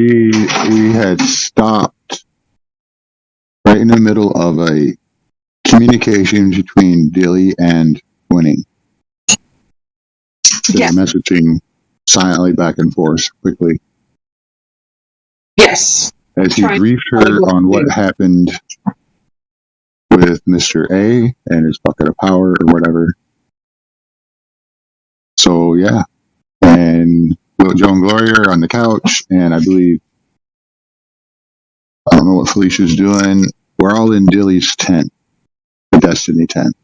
we had stopped right in the middle of a communication between Dilly and Winnie. They were messaging silently back and forth quickly. Yes. As he briefed her on what happened with Mr. A and his bucket of power or whatever. So, yeah. And Joe and Gloria are on the couch, and I believe, I don't know what Felicia's doing. We're all in Dilly's tent, the Destiny tent.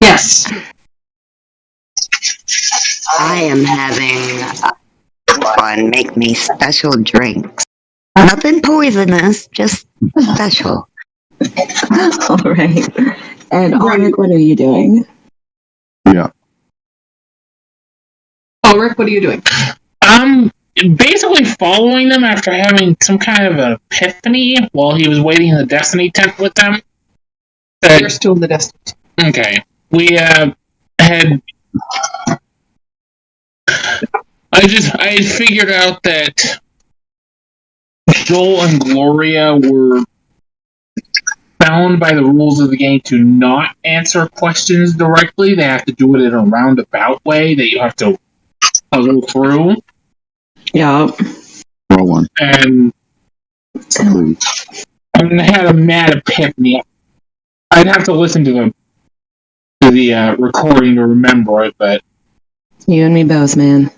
Yes. I am having one make me special drinks. Nothing poisonous, just special. All right. And Ulrich, what are you doing? Yeah. Ulrich, what are you doing? I'm basically following them after having some kind of an epiphany while he was waiting in the Destiny tent with them. We're still in the Destiny tent. Okay. We had... I had figured out that Joel and Gloria were bound by the rules of the game to not answer questions directly. They have to do it in a roundabout way that you have to puzzle through. Yeah. Roll one. And I had a mad epiphany. I'd have to listen to the recording to remember it, but... You and me both, man.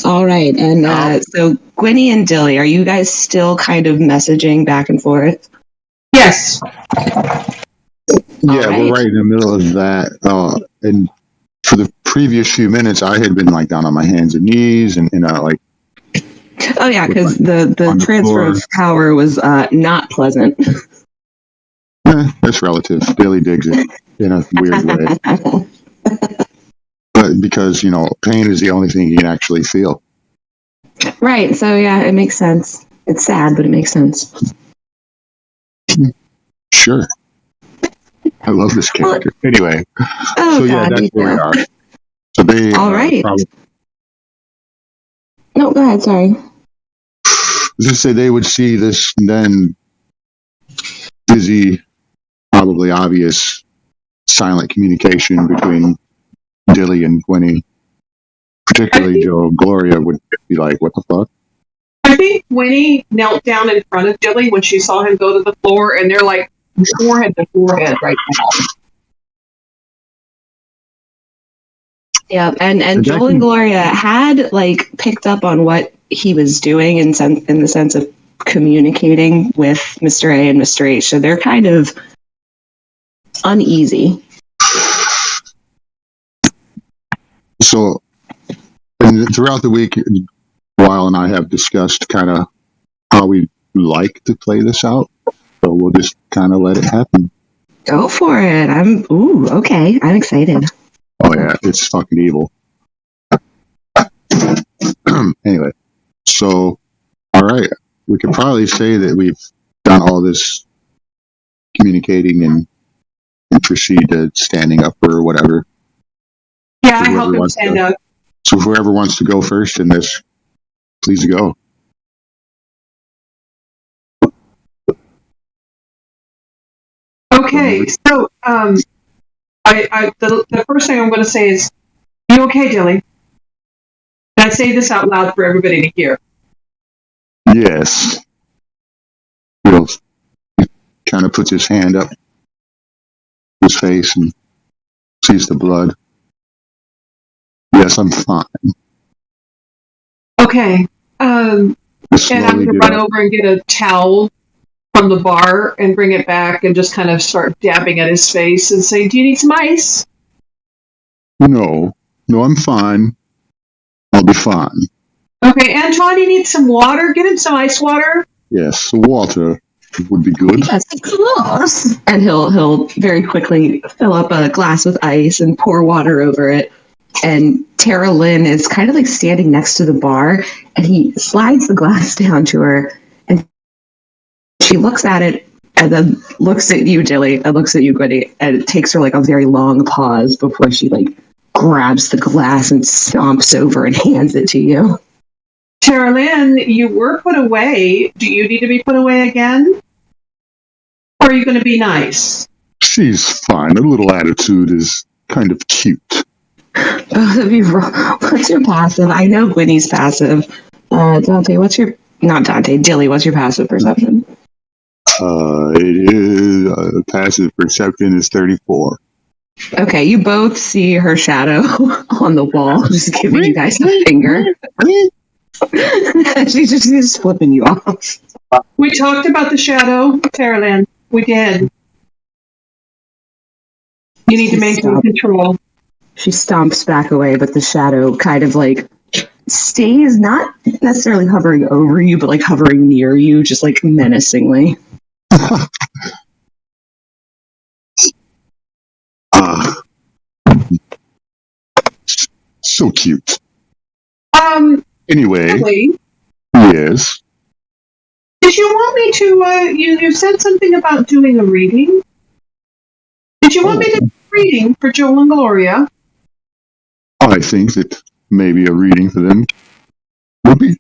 All right, and so Gwynny and Dilly, are you guys still kind of messaging back and forth? Yes. Yeah, we're right in the middle of that. And for the previous few minutes, I had been like down on my hands and knees, and like. Oh yeah, because the transfer of power was not pleasant. That's relative. Dilly digs it in a weird way. But because, pain is the only thing you can actually feel. Right, so yeah, it makes sense. It's sad, but it makes sense. Sure. I love this character. Anyway, that's where we are. So they... All right. No, go ahead, sorry. Just say they would see this then busy, probably obvious, silent communication between Dilly and Gwynny, particularly Joe. Gloria would be like, what the fuck? I think Winnie knelt down in front of Dilly when she saw him go to the floor, and they're like forehead to forehead right now. Yeah, and Joel and Gloria had picked up on what he was doing in the sense of communicating with Mr. A and Mr. H, so they're kind of uneasy. So, and throughout the week, Weil and I have discussed kind of how we like to play this out. So we'll just kind of let it happen. Go for it. Okay. I'm excited. Oh yeah, it's fucking evil. Anyway, so, all right. We could probably say that we've done all this communicating and proceed to standing up or whatever. Yeah, I help him stand up. So whoever wants to go first in this, please go. Okay, so the first thing I'm going to say is, you okay, Dilly? And I say this out loud for everybody to hear. Yes. Will kind of puts his hand up his face and sees the blood. Yes, I'm fine. Okay. And I'm going to run over and get a towel from the bar and bring it back and just kind of start dabbing at his face and say, do you need some ice? No, I'm fine. I'll be fine. Okay, Antoine, you need some water? Get him some ice water. Yes, water would be good. Yes, of course. And he'll very quickly fill up a glass with ice and pour water over it. And Tara Lynn is kind of standing next to the bar, and he slides the glass down to her, and she looks at it, and then looks at you, Dilly, and looks at you, Gwynny, and it takes her a very long pause before she grabs the glass and stomps over and hands it to you. Tara Lynn, you were put away. Do you need to be put away again? Or are you going to be nice? She's fine. Her little attitude is kind of cute. Both of you, what's your passive? I know Gwynny's passive. Dante, not Dante, Dilly, what's your passive perception? It is, passive perception is 34. Okay, you both see her shadow on the wall, just giving you guys a finger. She's just flipping you off. We talked about the shadow, Tara Lynn. We did. You need to maintain control. She stomps back away, but the shadow kind of like stays, not necessarily hovering over you, but like hovering near you, just like menacingly. So cute. Anyway, Really? yes. Did you want me to, you said something about doing a reading? Did you want me to do a reading for Joel and Gloria? I think that maybe a reading for them would be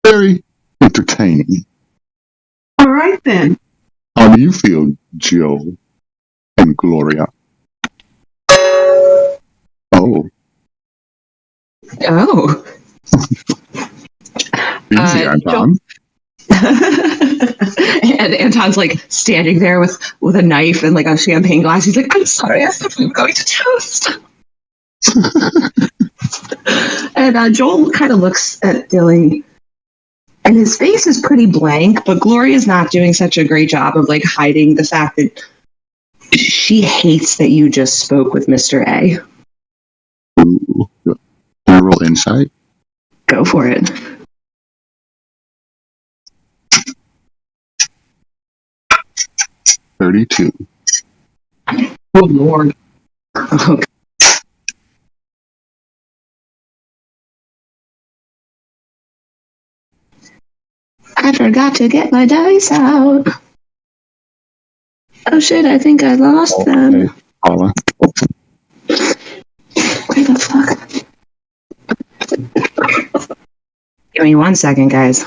very entertaining. All right, then. How do you feel, Joe and Gloria? Oh. Oh. Easy, Anton. And Anton's like standing there with a knife and like a champagne glass. He's like, I'm sorry, I thought we were going to toast. And Joel kind of looks at Dilly, and his face is pretty blank, but Gloria's not doing such a great job of like hiding the fact that she hates that you just spoke with Mr. A. Ooh. Can I roll insight? Go for it. Oh, Lord. Okay. I forgot to get my dice out. Oh shit, I think I lost them. Okay. Paula. Where the fuck? Give me 1 second, guys.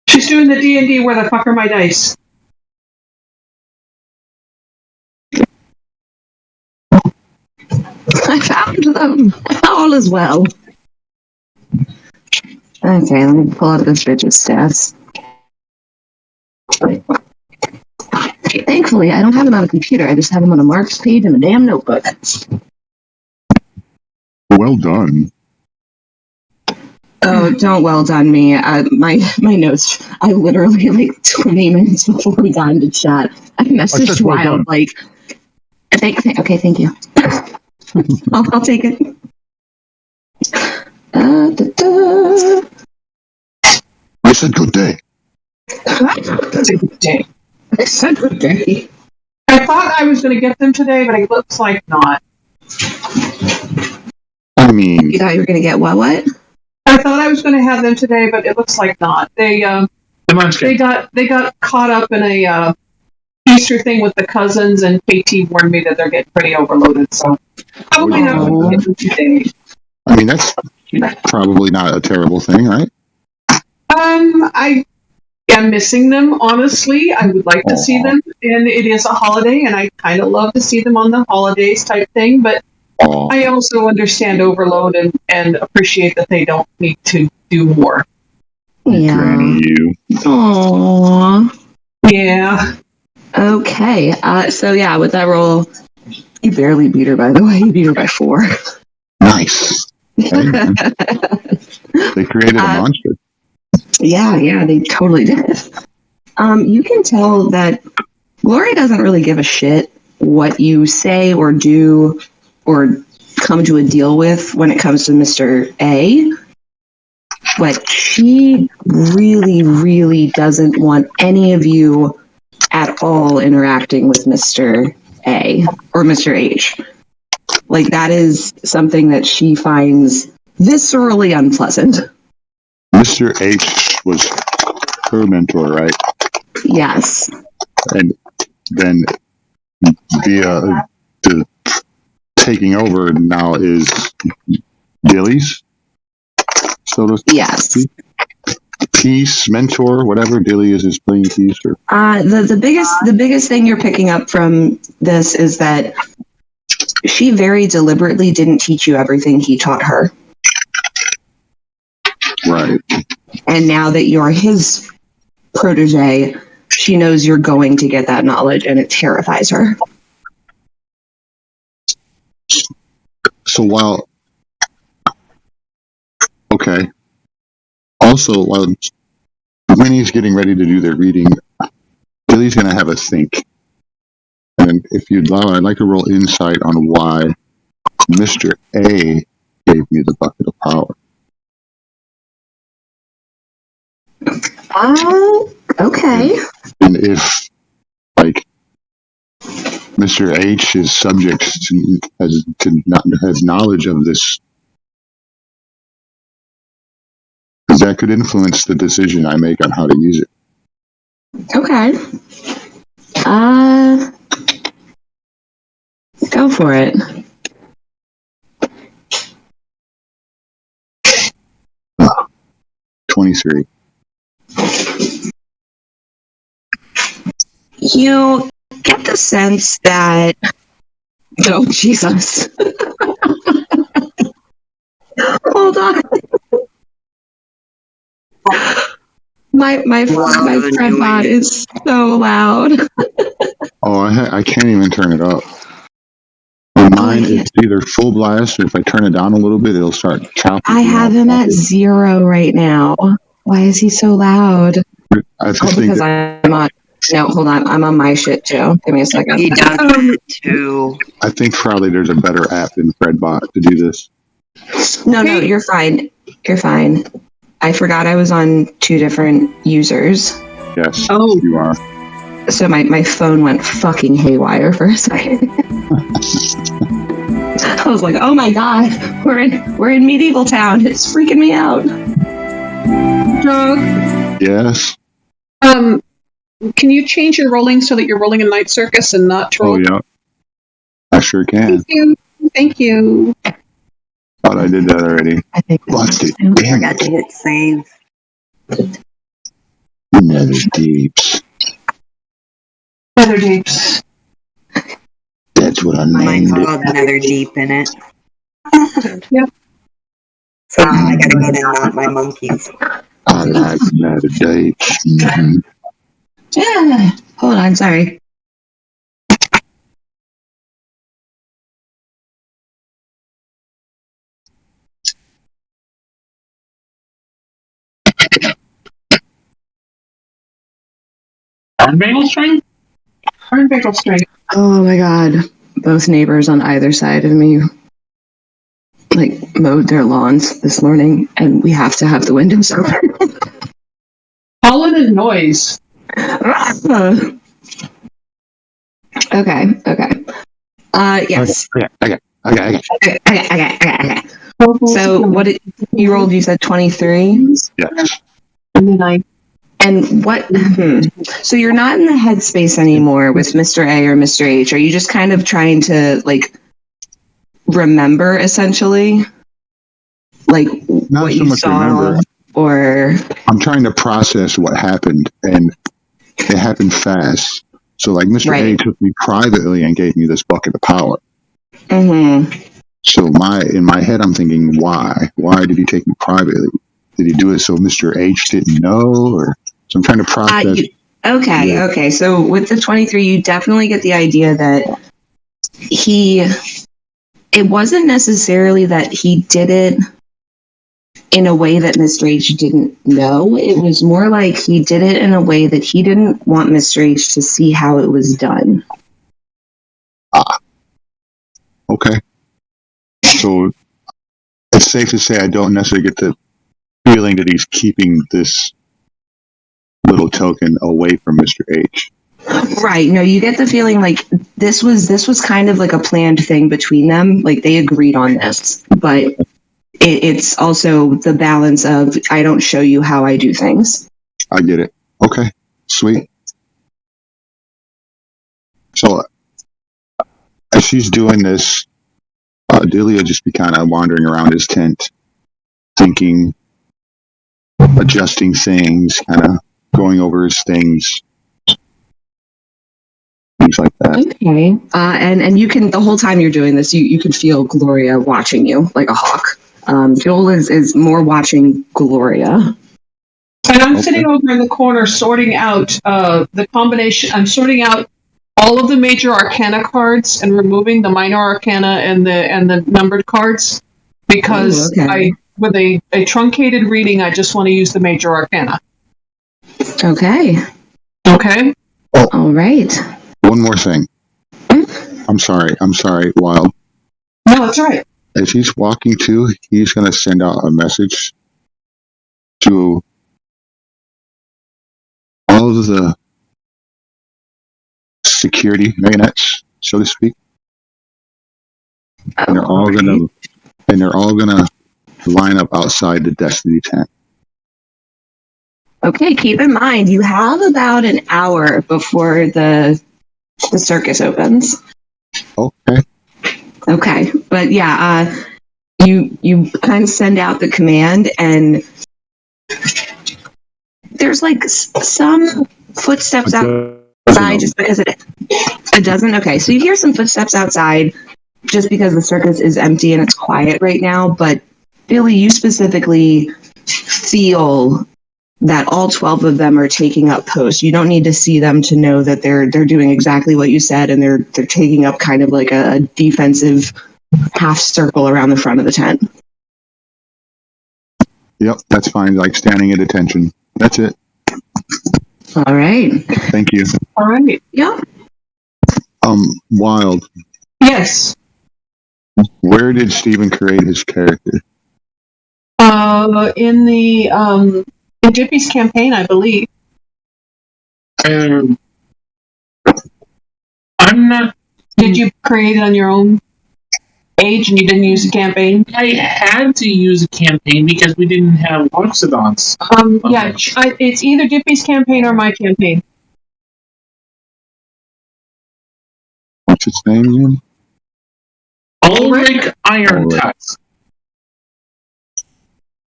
She's doing the D&D where the fuck are my dice? I found them. All is well. Okay, let me pull up this bitch's stats. Thankfully, I don't have them on a computer. I just have them on a marks page in a damn notebook. Well done. Oh, don't well done me. My notes. I literally like 20 minutes before we got into chat. I messaged well Wild done. like, okay, thank you. I'll take it. I said good day. That's a good day. I said good day. I thought I was going to get them today, but it looks like not. I mean, You thought you were gonna get what? I thought I was going to have them today, but it looks like not. They got caught up in a Easter thing with the cousins, and KT warned me that they're getting pretty overloaded. So probably not going to get them today. I mean, that's probably not a terrible thing, right? I am missing them, honestly. I would like to see them, and it is a holiday, and I kind of love to see them on the holidays type thing, but I also understand overload and appreciate that they don't need to do more. Yeah. Granny, you. Aww. Yeah. Okay. So yeah, with that roll, you barely beat her. By the way, you beat her by 4. Nice. Hey, man. They created a monster. Yeah, they totally did. You can tell that Gloria doesn't really give a shit what you say or do or come to a deal with when it comes to Mr. A. But she really, really doesn't want any of you at all interacting with Mr. A or Mr. H. Like, that is something that she finds viscerally unpleasant. Mr. H was her mentor, right? Yes. And then the taking over now is Dilly's. So to Yes. speak. Peace, mentor, whatever. Delia is playing peace. Or The biggest thing you're picking up from this is that she very deliberately didn't teach you everything he taught her. right. And now that you're his protege, she knows you're going to get that knowledge, and it terrifies her. So while okay. Also, while Winnie's getting ready to do their reading, Billy's going to have a think. And if you'd allow, I'd like to roll insight on why Mr. A gave me the bucket of power. Okay. And if, like, Mr. H is subject to, has knowledge of this, because that could influence the decision I make on how to use it. Okay. Go for it. Uh, 23. You get the sense that... Oh, Jesus. Hold on. My friend bot is so loud. Oh, I can't even turn it up. On mine, it's either full blast, or if I turn it down a little bit, it'll start chopping. I have him at 0 right now. Why is he so loud? I just think because I'm on... No, hold on. I'm on my shit, too. Give me a second. He does it too. I think probably there's a better app than Fredbot to do this. No, you're fine. You're fine. I forgot I was on 2 different users. Yes, Oh. you are. So my phone went fucking haywire for a second. I was like, oh my god, we're in medieval town. It's freaking me out. Doug, Yes. can you change your rolling so that you're rolling in Night Circus and not troll? Oh, yeah. I sure can. Thank you. Thought I did that already. I think Lost it. I Damn forgot it. to hit save. Nether Deeps. Nether Deeps. That's what I Mine's named called it. Nether Deep in it. Yep. So I gotta go to not my monkeys. I like Nether Deeps. Mm-hmm. Yeah. Hold on, sorry. Bagel string? Burn bagel string. Oh my god. Both neighbors on either side of me mowed their lawns this morning, and we have to have the windows open. Pollen and noise. Okay. Yes. Okay. Okay. So what did you rolled? You said 23? Yes. And then I... And what? So you're not in the headspace anymore with Mr. A or Mr. H. Are you just kind of trying to remember, essentially, Not what so you much saw, remember. or I'm trying to process what happened, and it happened fast. So, Mr. Right. A took me privately and gave me this bucket of power. Mm-hmm. So in my head, I'm thinking, why? Why did he take me privately? Did he do it so Mr. H didn't know? Or so I'm trying to process. Okay. So with the 23, you definitely get the idea that it wasn't necessarily that he did it in a way that Mr. H didn't know. It was more like he did it in a way that he didn't want Mr. H to see how it was done. Okay. So it's safe to say I don't necessarily get the feeling that he's keeping this little token away from Mr. H. Right. No, you get the feeling this was kind of like a planned thing between them. They agreed on this, but it's also the balance of I don't show you how I do things. I get it. Okay. Sweet. So as she's doing this, Delia just be kind of wandering around his tent, thinking, adjusting things, kind of going over his things, things like that. Okay. And you can, the whole time you're doing this, you can feel Gloria watching you like a hawk. Joel is more watching Gloria. And I'm sitting over in the corner sorting out the combination. I'm sorting out all of the major arcana cards and removing the minor arcana and the numbered cards because with a truncated reading, I just want to use the major arcana. Okay. Okay. Oh, all right. One more thing. I'm sorry, Wild. No, that's all right. As he's walking to, he's going to send out a message to all of the security marionettes, so to speak. And they're all gonna line up outside the Destiny tent. Okay, keep in mind you have about an hour before the circus opens. Okay. Okay, but yeah, you kind of send out the command, and there's like some footsteps outside just because it doesn't. Okay, so you hear some footsteps outside just because the circus is empty and it's quiet right now. But Billy, you specifically feel that all 12 of them are taking up posts. You don't need to see them to know that they're doing exactly what you said, and they're taking up kind of like a defensive half circle around the front of the tent. Yep, that's fine. Like standing at attention. That's it. All right. Thank you. All right. Yeah. Wild. Yes. Where did Stephen create his character? In Dippy's campaign, I believe. I'm not. Did you create it on your own page and you didn't use a campaign? I had to use a campaign because we didn't have Oxidons. Yeah, it's either Dippy's campaign or my campaign. What's his name again? Ulrich Irontusk.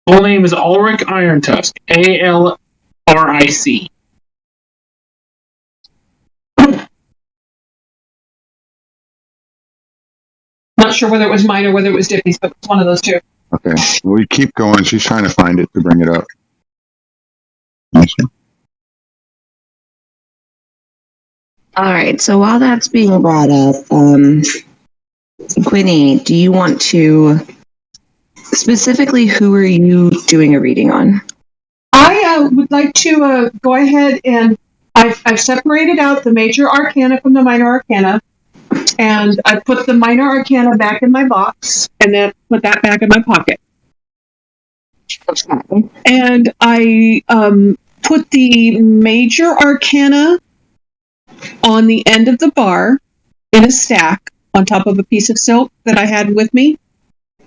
Full name is Ulrich Irontusk. ALRIC. Not sure whether it was mine or whether it was Dippy's, but it's one of those two. Okay. Well, we keep going. She's trying to find it to bring it up. All right. So while that's being brought up, Quinny, do you want to specifically, who are you doing a reading on? I would like to go ahead and I've separated out the major arcana from the minor arcana, and I put the minor arcana back in my box, and then put that back in my pocket. Okay. And I put the major arcana on the end of the bar in a stack on top of a piece of silk that I had with me.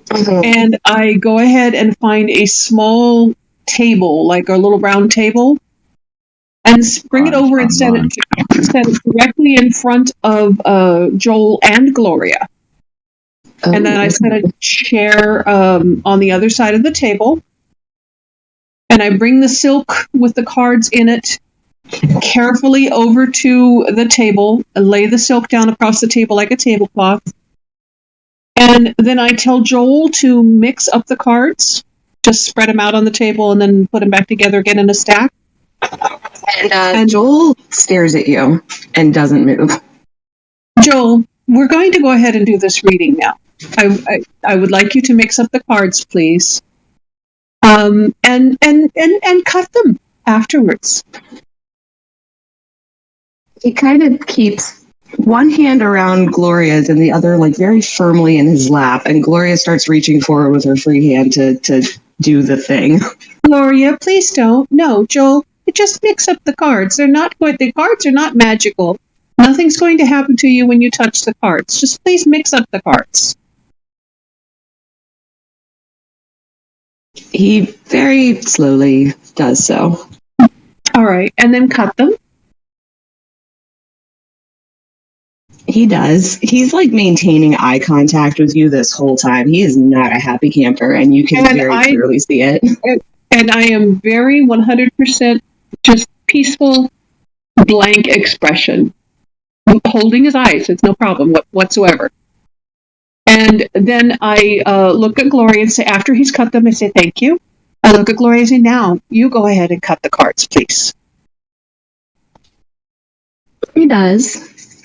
Mm-hmm. And I go ahead and find a small table, like a little round table, and bring it over and set it directly in front of Joel and Gloria. Oh, And then I set a chair on the other side of the table, and I bring the silk with the cards in it carefully over to the table, and lay the silk down across the table like a tablecloth. And then I tell Joel to mix up the cards, just spread them out on the table and then put them back together again in a stack. And Joel stares at you and doesn't move. Joel, we're going to go ahead and do this reading now. I would like you to mix up the cards, please. And cut them afterwards. He kind of keeps one hand around Gloria's and the other like very firmly in his lap, and Gloria starts reaching forward with her free hand to do the thing. Gloria, please don't. No, Joel, just mix up the cards. The cards are not magical. Nothing's going to happen to you when you touch the cards. Just please mix up the cards. He very slowly does so. All right, and then cut them. He does. He's like maintaining eye contact with you this whole time. He is not a happy camper, and you can very clearly see it. And I am very 100% just peaceful, blank expression. Holding his eyes, it's no problem whatsoever. And then I look at Gloria and say, after he's cut them, I say, thank you. I look at Gloria and say, now, you go ahead and cut the cards, please. He does.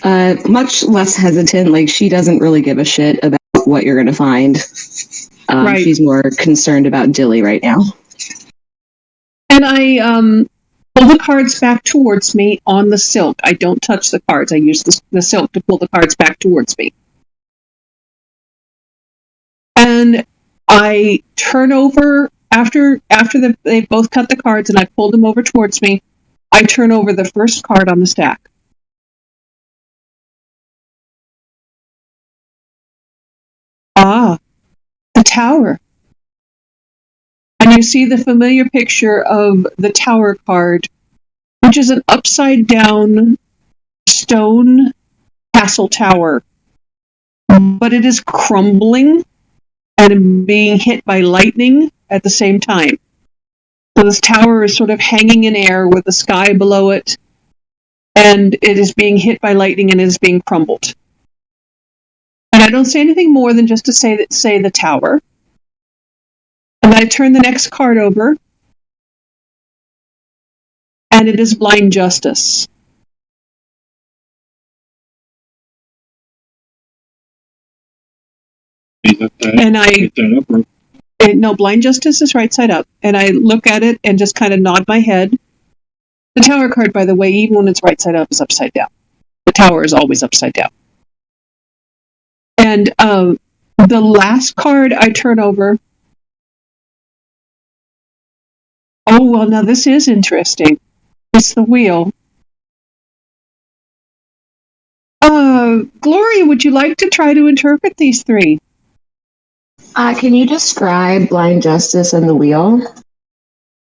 Much less hesitant. Like, she doesn't really give a shit about what you're going to find. Right. She's more concerned about Dilly right now. And I pull the cards back towards me on the silk. I don't touch the cards. I use the silk to pull the cards back towards me. And I turn over, after they've both cut the cards and I pulled them over towards me, I turn over the first card on the stack. Ah, the tower. And you see the familiar picture of the tower card, which is an upside down stone castle tower. But it is crumbling and being hit by lightning at the same time. So this tower is sort of hanging in air with the sky below it, and it is being hit by lightning and it is being crumbled. And I don't say anything more than just to say the tower. And I turn the next card over, and it is blind justice. And no, blind justice is right side up. And I look at it and just kind of nod my head. The tower card, by the way, even when it's right side up, is upside down. The tower is always upside down. And the last card I turn over. Oh, well, now this is interesting. It's the wheel. Gloria, would you like to try to interpret these three? Can you describe blind justice and the wheel?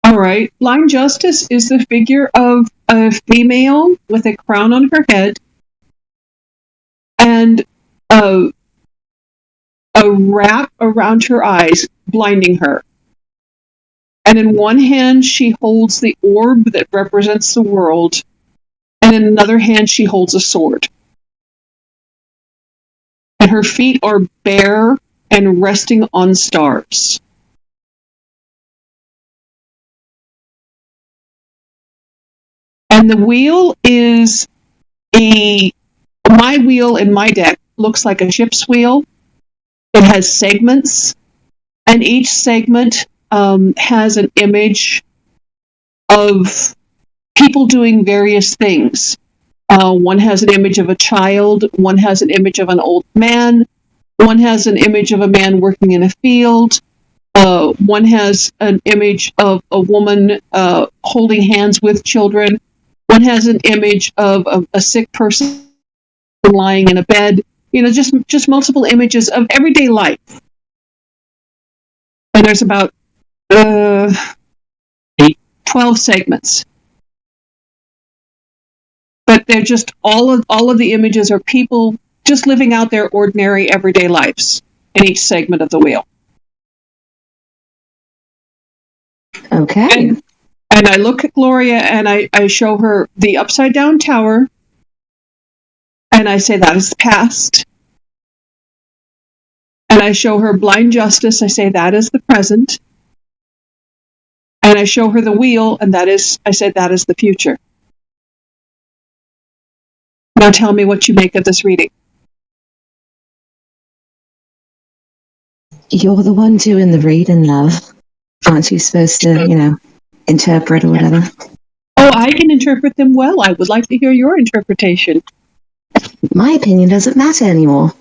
All right. Blind justice is the figure of a female with a crown on her head and a wrap around her eyes, blinding her. And in one hand, she holds the orb that represents the world, and in another hand, she holds a sword. And her feet are bare and resting on stars. And the wheel is my wheel in my deck looks like a ship's wheel. It has segments, and each segment has an image of people doing various things. One has an image of a child, one has an image of an old man, one has an image of a man working in a field, one has an image of a woman holding hands with children, one has an image of a sick person lying in a bed, just multiple images of everyday life. And there's about 12 segments. But they're just all of the images are people just living out their ordinary everyday lives in each segment of the wheel. Okay. And I look at Gloria and I show her the upside down tower, and I say that is the past. And I show her blind justice, I say that is the present. And I show her the wheel, and I said that is the future. Now tell me what you make of this reading. You're the one doing the reading, love. Aren't you supposed to, interpret or whatever? Oh, I can interpret them well. I would like to hear your interpretation. My opinion doesn't matter anymore.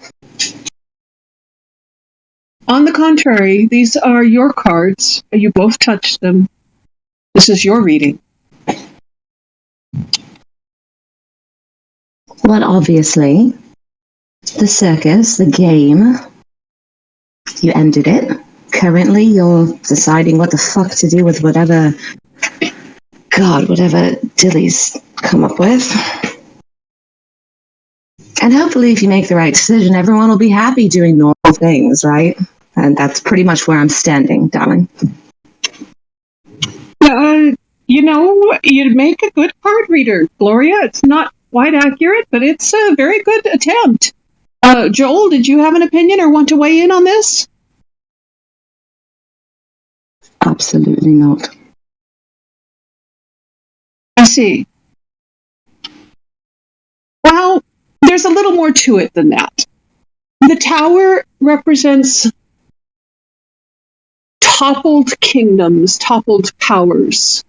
On the contrary, these are your cards. You both touched them. This is your reading. Well, obviously, the circus, the game, you ended it. Currently, you're deciding what the fuck to do with whatever Dilly's come up with. And hopefully, if you make the right decision, everyone will be happy doing normal things, right? And that's pretty much where I'm standing, darling. you'd make a good card reader, Gloria. It's not quite accurate, but it's a very good attempt. Joel, did you have an opinion or want to weigh in on this? Absolutely not. I see. Well, there's a little more to it than that. The tower represents toppled kingdoms, toppled powers,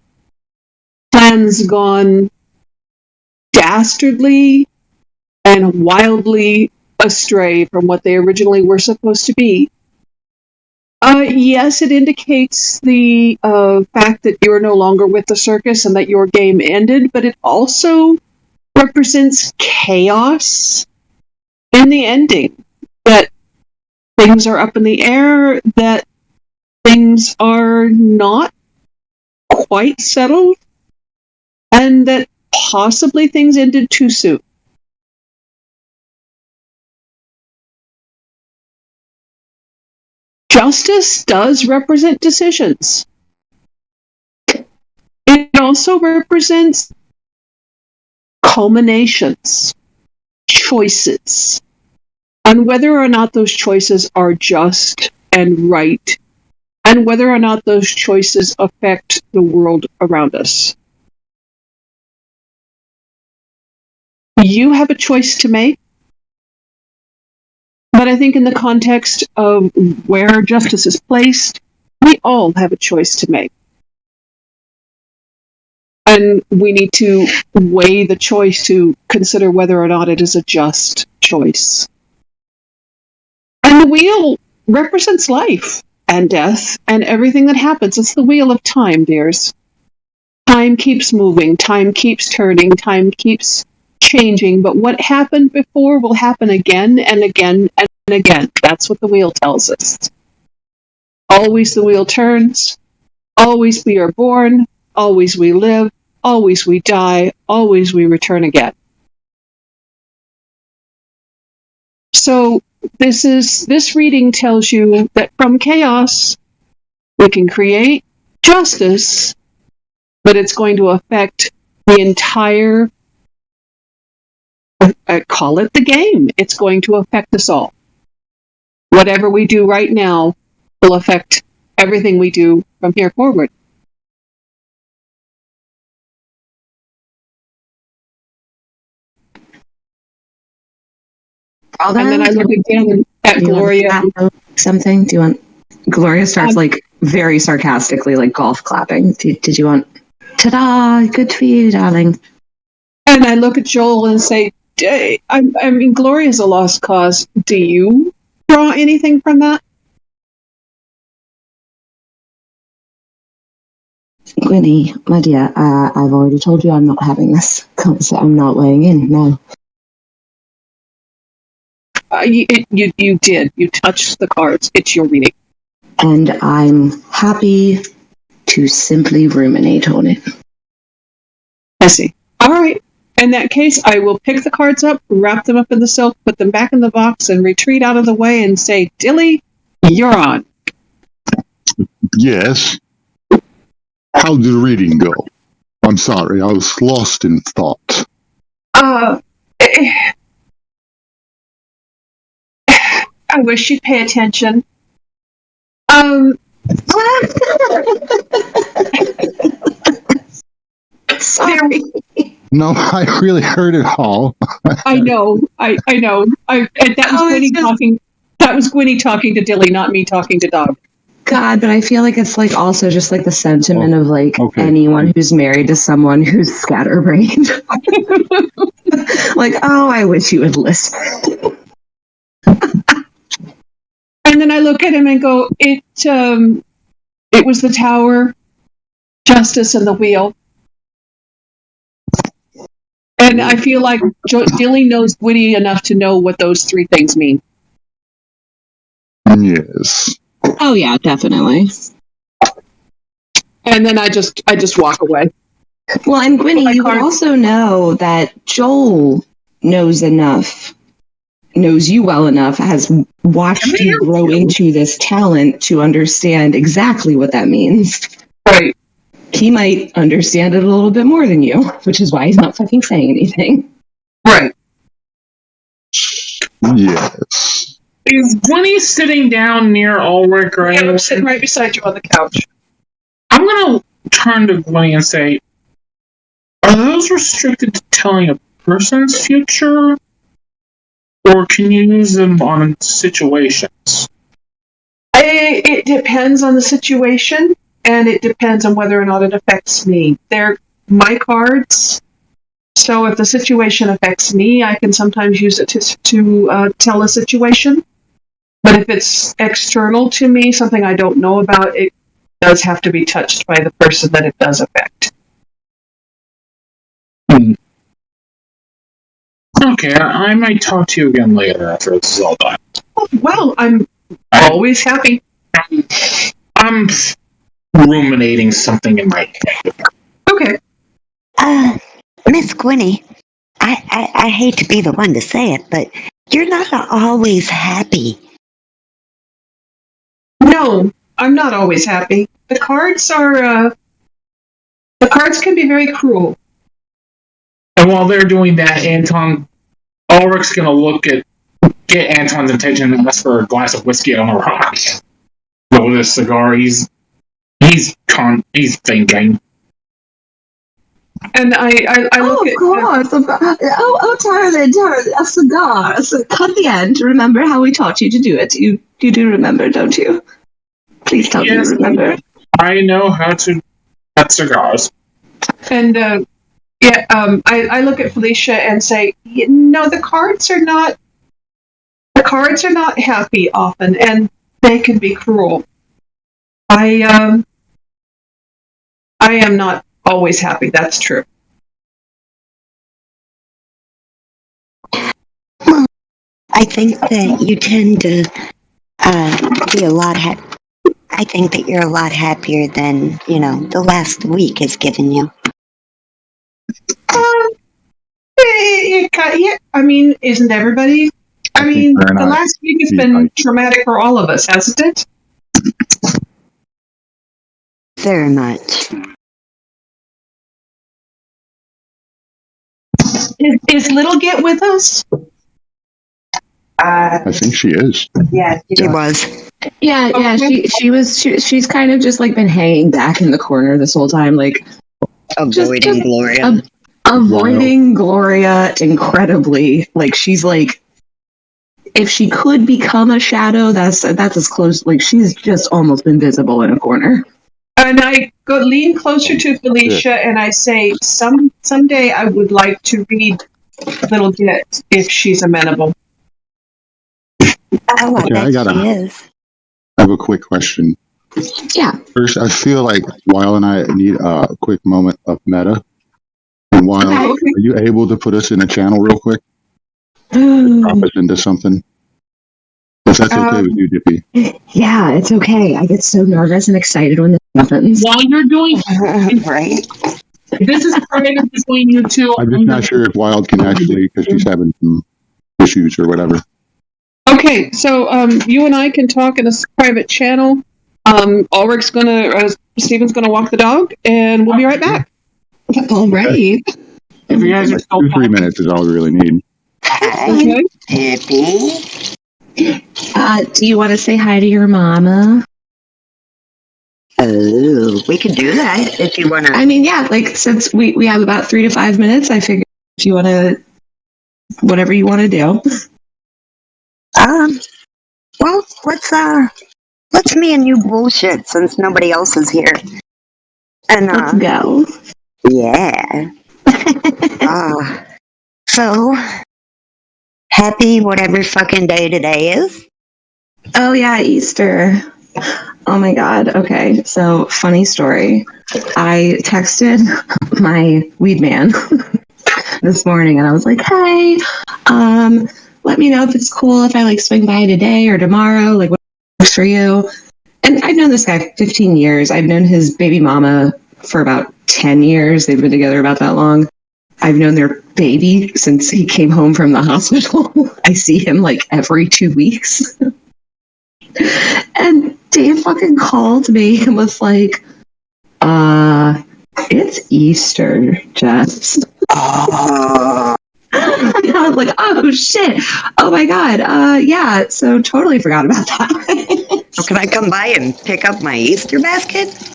plans gone dastardly and wildly astray from what they originally were supposed to be. Yes, it indicates the fact that you're no longer with the circus and that your game ended, but it also represents chaos in the ending. That things are up in the air, that things are not quite settled, and that possibly things ended too soon. Justice does represent decisions. It also represents culminations, choices, and whether or not those choices are just and right, and whether or not those choices affect the world around us. You have a choice to make, but I think in the context of where justice is placed, we all have a choice to make. And we need to weigh the choice to consider whether or not it is a just choice. And the wheel represents life and death and everything that happens. It's the wheel of time, dears. Time keeps moving, time keeps turning, time keeps changing, but what happened before will happen again and again and again. That's what the wheel tells us. Always the wheel turns, always we are born, always we live, always we die, always we return again. So this reading tells you that from chaos we can create justice, but it's going to affect the entire, I call it the game. It's going to affect us all. Whatever we do right now will affect everything we do from here forward. And then I look again at Gloria. Something? Do you want? Gloria starts very sarcastically, like golf clapping. Did you want? Ta-da! Good for you, darling. And I look at Joel and say, I mean, Gloria's a lost cause. Do you draw anything from that? Gwynny, my dear, I've already told you I'm not having this. I'm not weighing in, no. You did. You touched the cards. It's your reading. And I'm happy to simply ruminate on it. I see. All right. In that case, I will pick the cards up, wrap them up in the silk, put them back in the box, and retreat out of the way and say, Dilly, you're on. Yes. How did the reading go? I'm sorry, I was lost in thought. I wish you'd pay attention. Sorry. No, I really heard it all. I know. And that was Gwynny talking. That was Gwynny talking to Dilly, not me talking to Dog. God, but I feel like it's like also just like the sentiment of like anyone who's married to someone who's scatterbrained. Like, oh, I wish you would listen. And then I look at him and go, it was the tower, justice, and the wheel. And I feel like Dilly knows Gwynny enough to know what those three things mean. Yes. Oh yeah, definitely. And then I just walk away. Well, and Gwynny, you also know that Joel knows you well enough, has watched you grow into this talent to understand exactly what that means. Right. he might understand it a little bit more than you, which is why he's not fucking saying anything. Right. Yes. Is Gwenny sitting down near Ulrich or Yeah, anyone? I'm sitting right beside you on the couch. I'm gonna turn to Gwenny and say, are those restricted to telling a person's future? Or can you use them on situations? It depends on the situation, and it depends on whether or not it affects me. They're my cards, so if the situation affects me, I can sometimes use it to tell a situation. But if it's external to me, something I don't know about, it does have to be touched by the person that it does affect. Okay, I might talk to you again later after this is all done. Well, I'm always happy. I'm ruminating something in my head. Okay. Miss Gwenny, I hate to be the one to say it, but you're not always happy. No, I'm not always happy. The cards are, the cards can be very cruel. And while they're doing that, Ulrich's gonna get Anton's attention and ask for a glass of whiskey on the rocks. With this cigar, he's thinking. And I look at... Darling, a cigar. So cut the end. Remember how we taught you to do it. You do remember, don't you? Please tell me you remember. I know how to cut cigars. And I look at Felicia and say, the cards are not happy often, and they can be cruel. I am not always happy. That's true. Well, I think that you tend to be a lot I think that you're a lot happier than, the last week has given you. I mean, isn't everybody? I mean, the last week has been traumatic for all of us, hasn't it? Very much. Is Little Get with us? I think she is. Yeah, she was. Yeah, Okay. she's kind of just like been hanging back in the corner this whole time, like Avoiding Gloria. Avoiding Gloria incredibly. Like she's like, if she could become a shadow, that's as close. Like she's just almost invisible in a corner. And I lean closer to Felicia and I say, someday I would like to read Little Get if she's amenable. Oh, I bet she is. I have a quick question. Yeah. First, I feel like Weil and I need a quick moment of meta. And Weil, Okay. are you able to put us in a channel real quick? Drop us into something? If that's okay with you, Dippy. Yeah, it's okay. I get so nervous and excited when this happens. While you're doing Right? this is private between you two. I'm just not sure if Wild can actually, because she's having some issues or whatever. Okay, so you and I can talk in a private channel. Ulrich's Steven's gonna walk the dog, and we'll be right back. All right. If you guys are still 2-3 minutes is all we really need. Okay. Dippy. Do you want to say hi to your mama? Oh, we could do that if you want to. I mean, yeah, like since we have about 3 to 5 minutes, I figured if you want to, whatever you want to do. Well, let's me and you bullshit since nobody else is here. And Let's go. yeah. So happy whatever fucking day today is. Oh yeah, Easter. Oh my God. Okay, so funny story. I texted my weed man this morning, and I was like, "Hey, let me know if it's cool if I like swing by today or tomorrow. Like, what works for you?" And I've known this guy 15 years. I've known his baby mama for about 10 years. They've been together about that long. I've known their baby since he came home from the hospital. I see him like every 2 weeks. And Dave fucking called me and was like, It's Easter, Jess. Oh, And I was like, oh shit. Oh my god. Yeah, so totally forgot about that. so can I come by and pick up my Easter basket?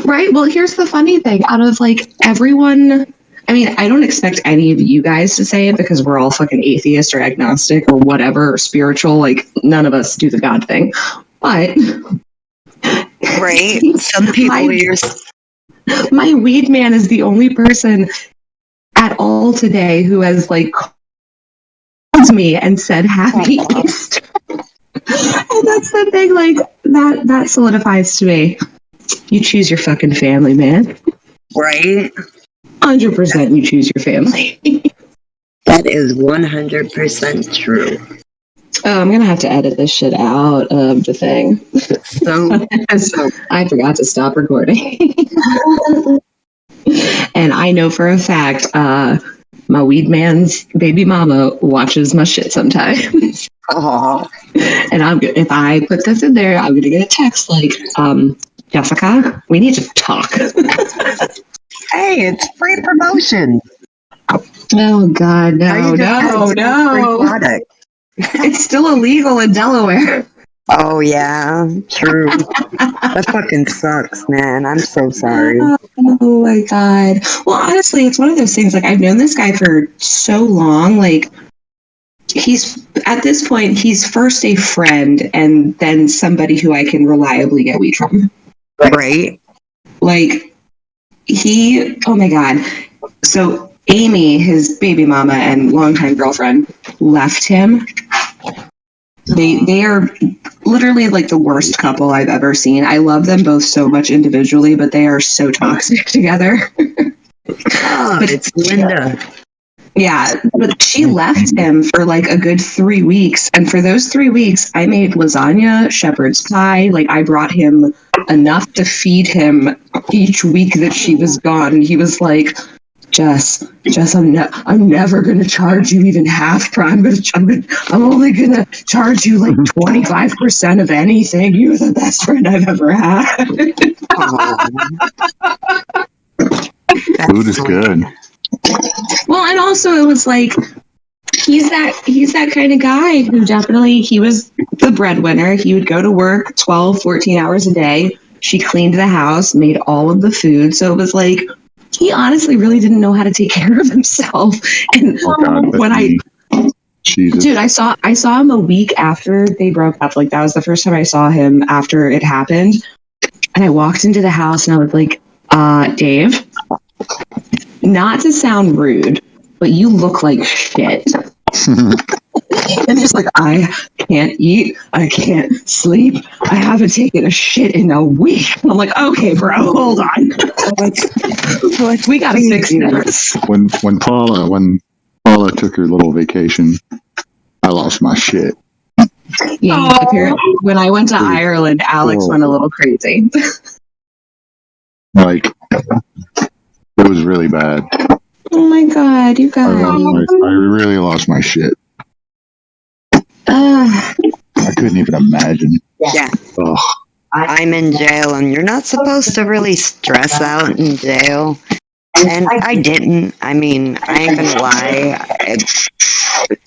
Right? Well, here's the funny thing. Out of like everyone, I mean, I don't expect any of you guys to say it because we're all fucking atheist or agnostic or whatever, or spiritual. Like, none of us do the God thing. But Right. Some people my weed man is the only person at all today who has like called me and said happy Easter. And that's the thing, like that solidifies to me. You choose your fucking family, man. Right. 100% you choose your family. That is 100% true. Oh, I'm gonna have to edit this shit out of the thing. So I forgot to stop recording. And I know for a fact, my weed man's baby mama watches my shit sometimes. oh, And if I put this in there, I'm gonna get a text like, Jessica, we need to talk. hey, it's free promotion. Oh God, no. Product. It's still illegal in Delaware. Oh yeah, true. That fucking sucks, man. I'm so sorry. Oh my God. Well, honestly, it's one of those things. Like, I've known this guy for so long. Like, he's at this point, he's first a friend and then somebody who I can reliably get weed from. Right. Like, oh my God. So Amy, his baby mama and longtime girlfriend, left him. They are literally like the worst couple I've ever seen. I love them both so much individually, but they are so toxic together. But it's Linda. Yeah, but she left him for like a good 3 weeks. And for those 3 weeks, I made lasagna, shepherd's pie. Like, I brought him enough to feed him each week that she was gone. And he was like, Jess, I'm never gonna charge you even half prime. I'm only gonna charge you like 25% of anything. You're the best friend I've ever had. Food is good. Well, and also it was like he's that kind of guy who definitely, he was the breadwinner. He would go to work 12, 14 hours a day. She cleaned the house, made all of the food. So it was like he honestly really didn't know how to take care of himself. And Jesus. Dude, I saw him a week after they broke up. Like, that was the first time I saw him after it happened. And I walked into the house and I was like, Dave, not to sound rude, but you look like shit. And he's like, I can't eat, I can't sleep, I haven't taken a shit in a week. And I'm like, okay, bro, hold on. We gotta fix this. When Paula took her little vacation, I lost my shit. Yeah, apparently when I went to Ireland, Alex went a little crazy. Like, it was really bad. Oh my God, you guys. I really lost my shit. I couldn't even imagine. Yeah. Ugh. I'm in jail, and you're not supposed to really stress out in jail. And I didn't. I mean, I ain't gonna lie.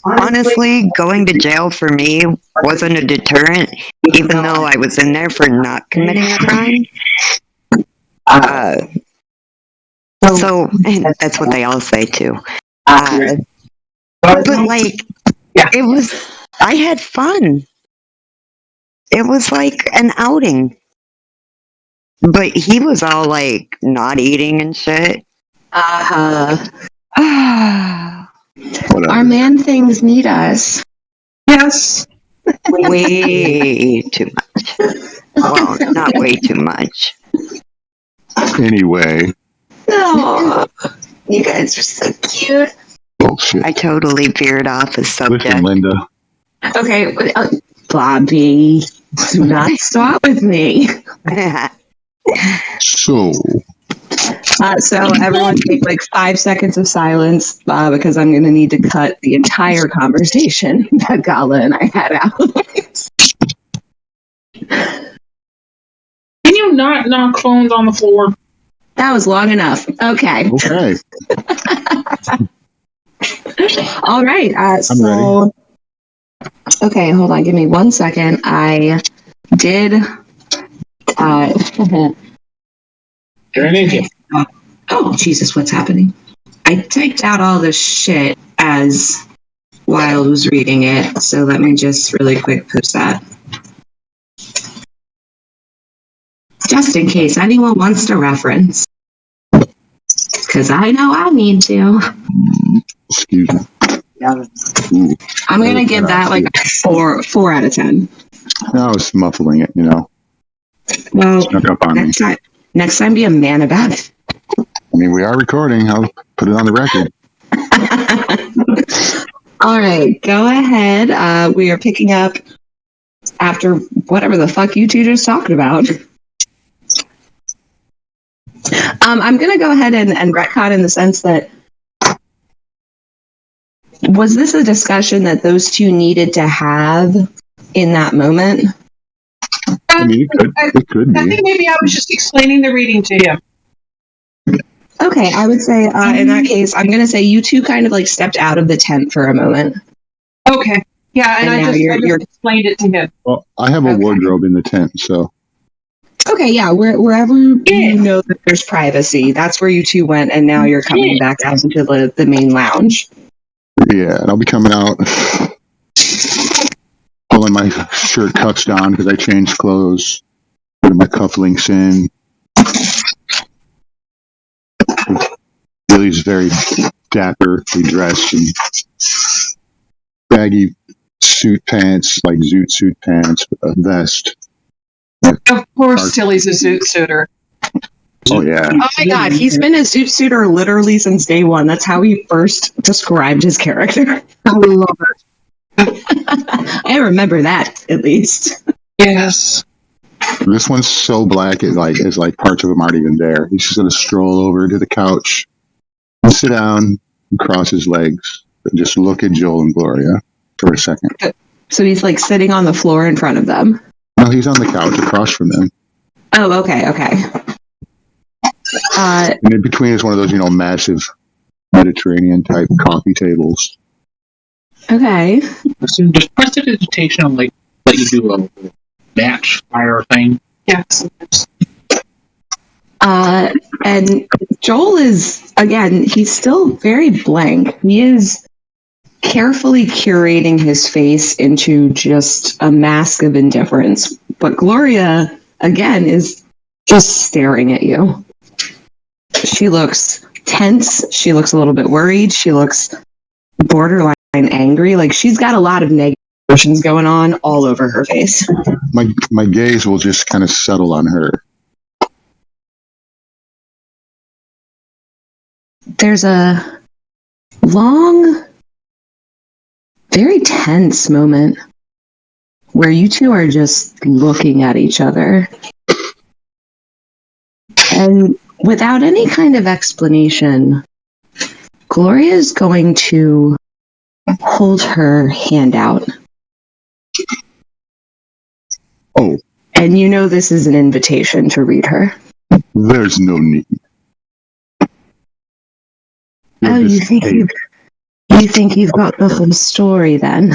Honestly, going to jail for me wasn't a deterrent, even though I was in there for not committing a crime. So, and that's what they all say too. But like, it was, I had fun. It was like an outing. But he was all like not eating and shit. Our man things need us. Yes. Way too much. Well, not way too much. Anyway. Oh, you guys are so cute. Bullshit. I totally veered off the subject. Listen, Linda. Okay, Bobby, do not start with me. So Everyone take like 5 seconds of silence because I'm going to need to cut the entire conversation that Gala and I had out. Can you not knock phones on the floor? That was long enough. Okay. Okay. All right. I'm ready. Okay, hold on. Give me 1 second. I did. You're an idiot. Oh, Jesus, what's happening? I typed out all this shit as Wild was reading it, so let me just really quick post that. Just in case anyone wants to reference. Because I know I need to. Excuse me. Ooh, I'm going to give that like a 4 out of 10. I was muffling it, Well, Snuck up on me. next time be a man about it. I mean, we are recording. I'll put it on the record. All right, go ahead. We are picking up after whatever the fuck you two just talked about. I'm going to go ahead and retcon in the sense that was this a discussion that those two needed to have in that moment? I mean, it could I be. think maybe I was just explaining the reading to him. Okay, I would say in that case, I'm going to say you two kind of like stepped out of the tent for a moment. Okay. Yeah, and And I now just you're explained it to him. Well, I have a Okay. wardrobe in the tent, so. okay. Yeah, wherever you know that there's privacy, that's where you two went, and now you're coming back out into the main lounge. Yeah, and I'll be coming out pulling my shirt cuffs down because I changed clothes, putting my cufflinks in. Billy's very dapperly dressed in baggy suit pants, like zoot suit pants, with a vest. Of course, Tilly's a zoot suiter. Oh, yeah. Oh my god, he's been a zoot suiter literally since day one. That's how he first described his character. I love it. I remember that, at least. Yes. This one's so black, it's like parts of him aren't even there. He's just going to stroll over to the couch and sit down and cross his legs and just look at Joel and Gloria for a second. So he's like sitting on the floor in front of them. No, he's on the couch across from them. Oh, okay. And in between is one of those, massive Mediterranean type coffee tables. Okay. So just prestidigitation on like let you do a match fire thing. Yes. And Joel is, again, he's still very blank. He is carefully curating his face into just a mask of indifference. But Gloria, again, is just staring at you. She looks tense. She looks a little bit worried. She looks borderline angry. Like she's got a lot of negative emotions going on all over her face. My gaze will just kind of settle on her. There's a long, very tense moment where you two are just looking at each other. And without any kind of explanation, Gloria is going to hold her hand out. Oh, And you know this is an invitation to read her. there's no need. Oh, you think you've got the whole story then?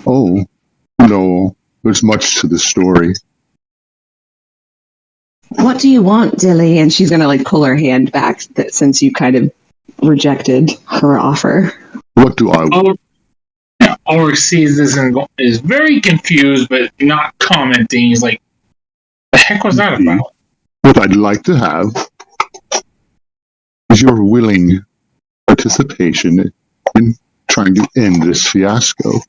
Oh, no, there's much to the story. What do you want, Dilly? And she's gonna like pull her hand back since you kind of rejected her offer. What do I want? Ulrich sees this and is very confused, but not commenting. He's like, "The heck was that about?" What I'd like to have is your willing participation in trying to end this fiasco.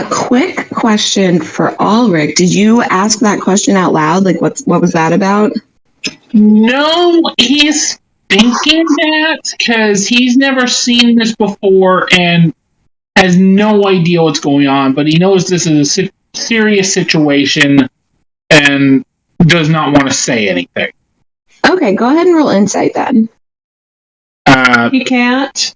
Quick question for Ulrich. Did you ask that question out loud? Like, what was that about? No, he's thinking that because he's never seen this before and has no idea what's going on. But he knows this is a serious situation and does not want to say anything. Okay, go ahead and roll insight then. He can't.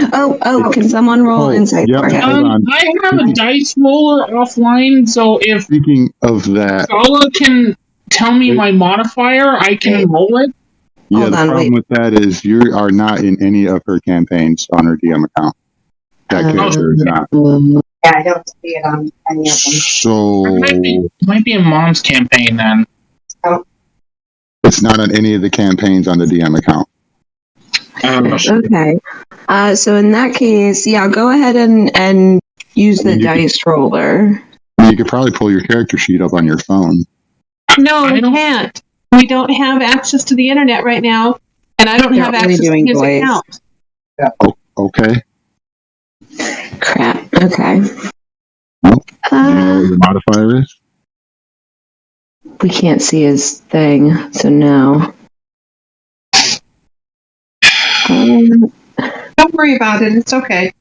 Oh, can someone roll insight yep. for him? Hold on. I have a dice roller offline, so if Speaking of that, Paula can tell me my modifier, I can enroll it? Yeah, Hold the on, problem with that is you are not in any of her campaigns on her DM account. That character is not. Yeah, I don't see it on any of them. So It might be a mom's campaign then. it's not on any of the campaigns on the DM account. Okay. So in that case, yeah, go ahead and use the dice roller. You could probably pull your character sheet up on your phone. No, we can't. We don't have access to the internet right now, and I don't They're have only access to doing his voice. account. Okay. Crap. Okay. Do you know what your modifier is? We can't see his thing, so no. Don't worry about it. It's okay.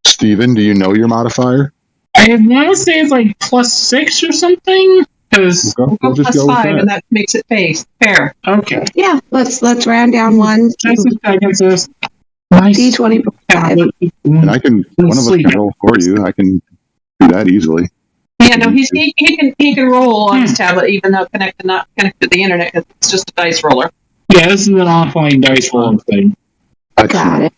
Steven, do you know your modifier? I want to say it's like +6 or something. Because We'll just Plus go with 5, that. and that makes it fair. okay, Yeah, let's round down one. just a second, sis. Nice. D20 5. And I can. One of us can roll for you. I can do that easily. Yeah, no, he can roll on his tablet, even though not connected to the internet, because it's just a dice roller. Yeah, this is an offline dice roll thing. Got it.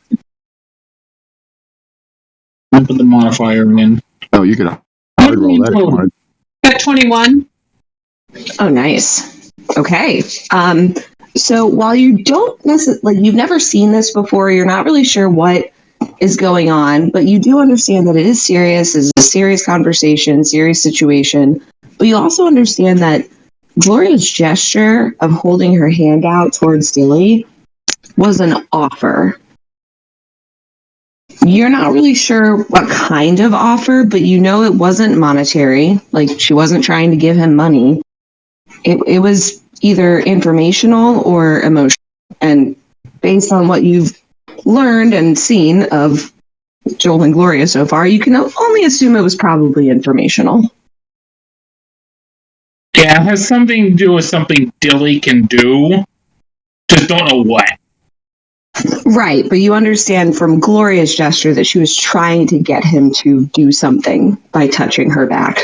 I put the modifier in. Oh, you could hard roll that if you wanted. Got 21. Oh, nice. Okay. So while you don't necessarily, you've never seen this before, you're not really sure what is going on, but you do understand that it is serious. It's a serious conversation, serious situation. But you also understand that Gloria's gesture of holding her hand out towards Dilly was an offer. You're not really sure what kind of offer, but you know it wasn't monetary. Like, she wasn't trying to give him money. It was either informational or emotional. And based on what you've learned and seen of Joel and Gloria so far, you can only assume it was probably informational. Yeah, it has something to do with something Dilly can do. Just don't know what. Right, but you understand from Gloria's gesture that she was trying to get him to do something by touching her back.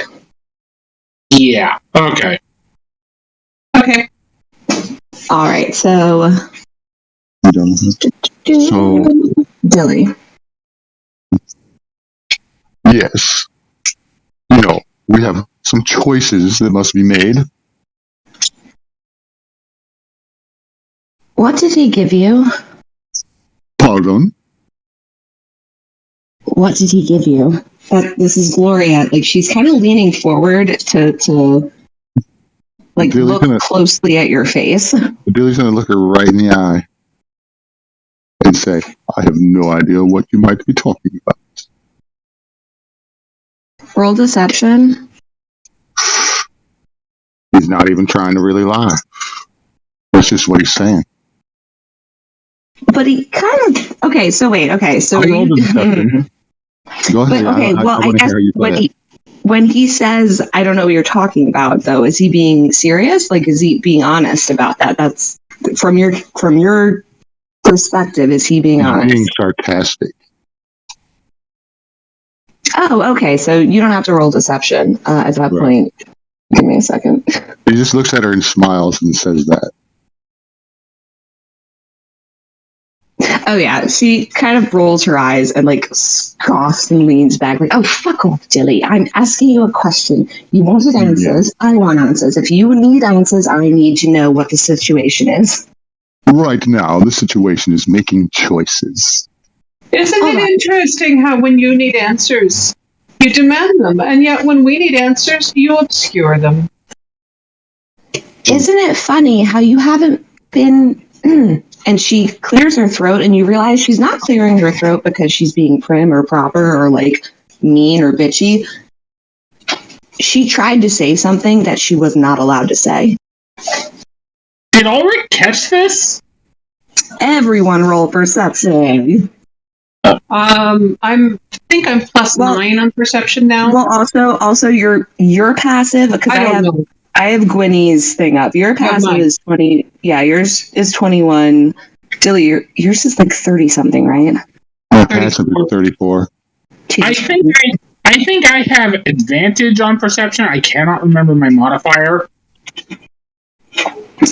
Yeah. Okay. Okay. All right, so You done? So Dilly. yes, we have some choices that must be made. What did he give you? Pardon? What did he give you? This is Gloria. Like, she's kind of leaning forward to like Dilly's look closely at your face. Billy's gonna look her right in the eye and say, "I have no idea what you might be talking about." Roll deception. He's not even trying to really lie. That's just what he's saying. But he kind of okay. So wait. Okay. So I rolled a deception. Go ahead. But okay. Well, I wanna guess hear how you play it. when he says, "I don't know what you're talking about," though, is he being serious? Like, is he being honest about that? That's from your perspective. Is he being honest? Being sarcastic. Oh, okay. So you don't have to roll deception at that Right. point. Give me a second. He just looks at her and smiles and says that. Oh yeah, she kind of rolls her eyes and like scoffs and leans back like, "Oh, fuck off, Dilly. I'm asking you a question. You wanted answers. I want answers. If you need answers, I need to know what the situation is." Right now, the situation is making choices. Isn't it interesting how when you need answers, you demand them, and yet when we need answers, you obscure them? Isn't it funny how you haven't been and she clears her throat and you realize she's not clearing her throat because she's being prim or proper or like mean or bitchy. She tried to say something that she was not allowed to say. Did Ulrich catch this? Everyone roll perception. I think I'm +9 on perception now. Well, also you're passive because I have Gwynny's thing up. Your passive is 20. Yeah, yours is 21. Dilly, yours is like 30 something, right? My passive is 34. I think I have advantage on perception. I cannot remember my modifier.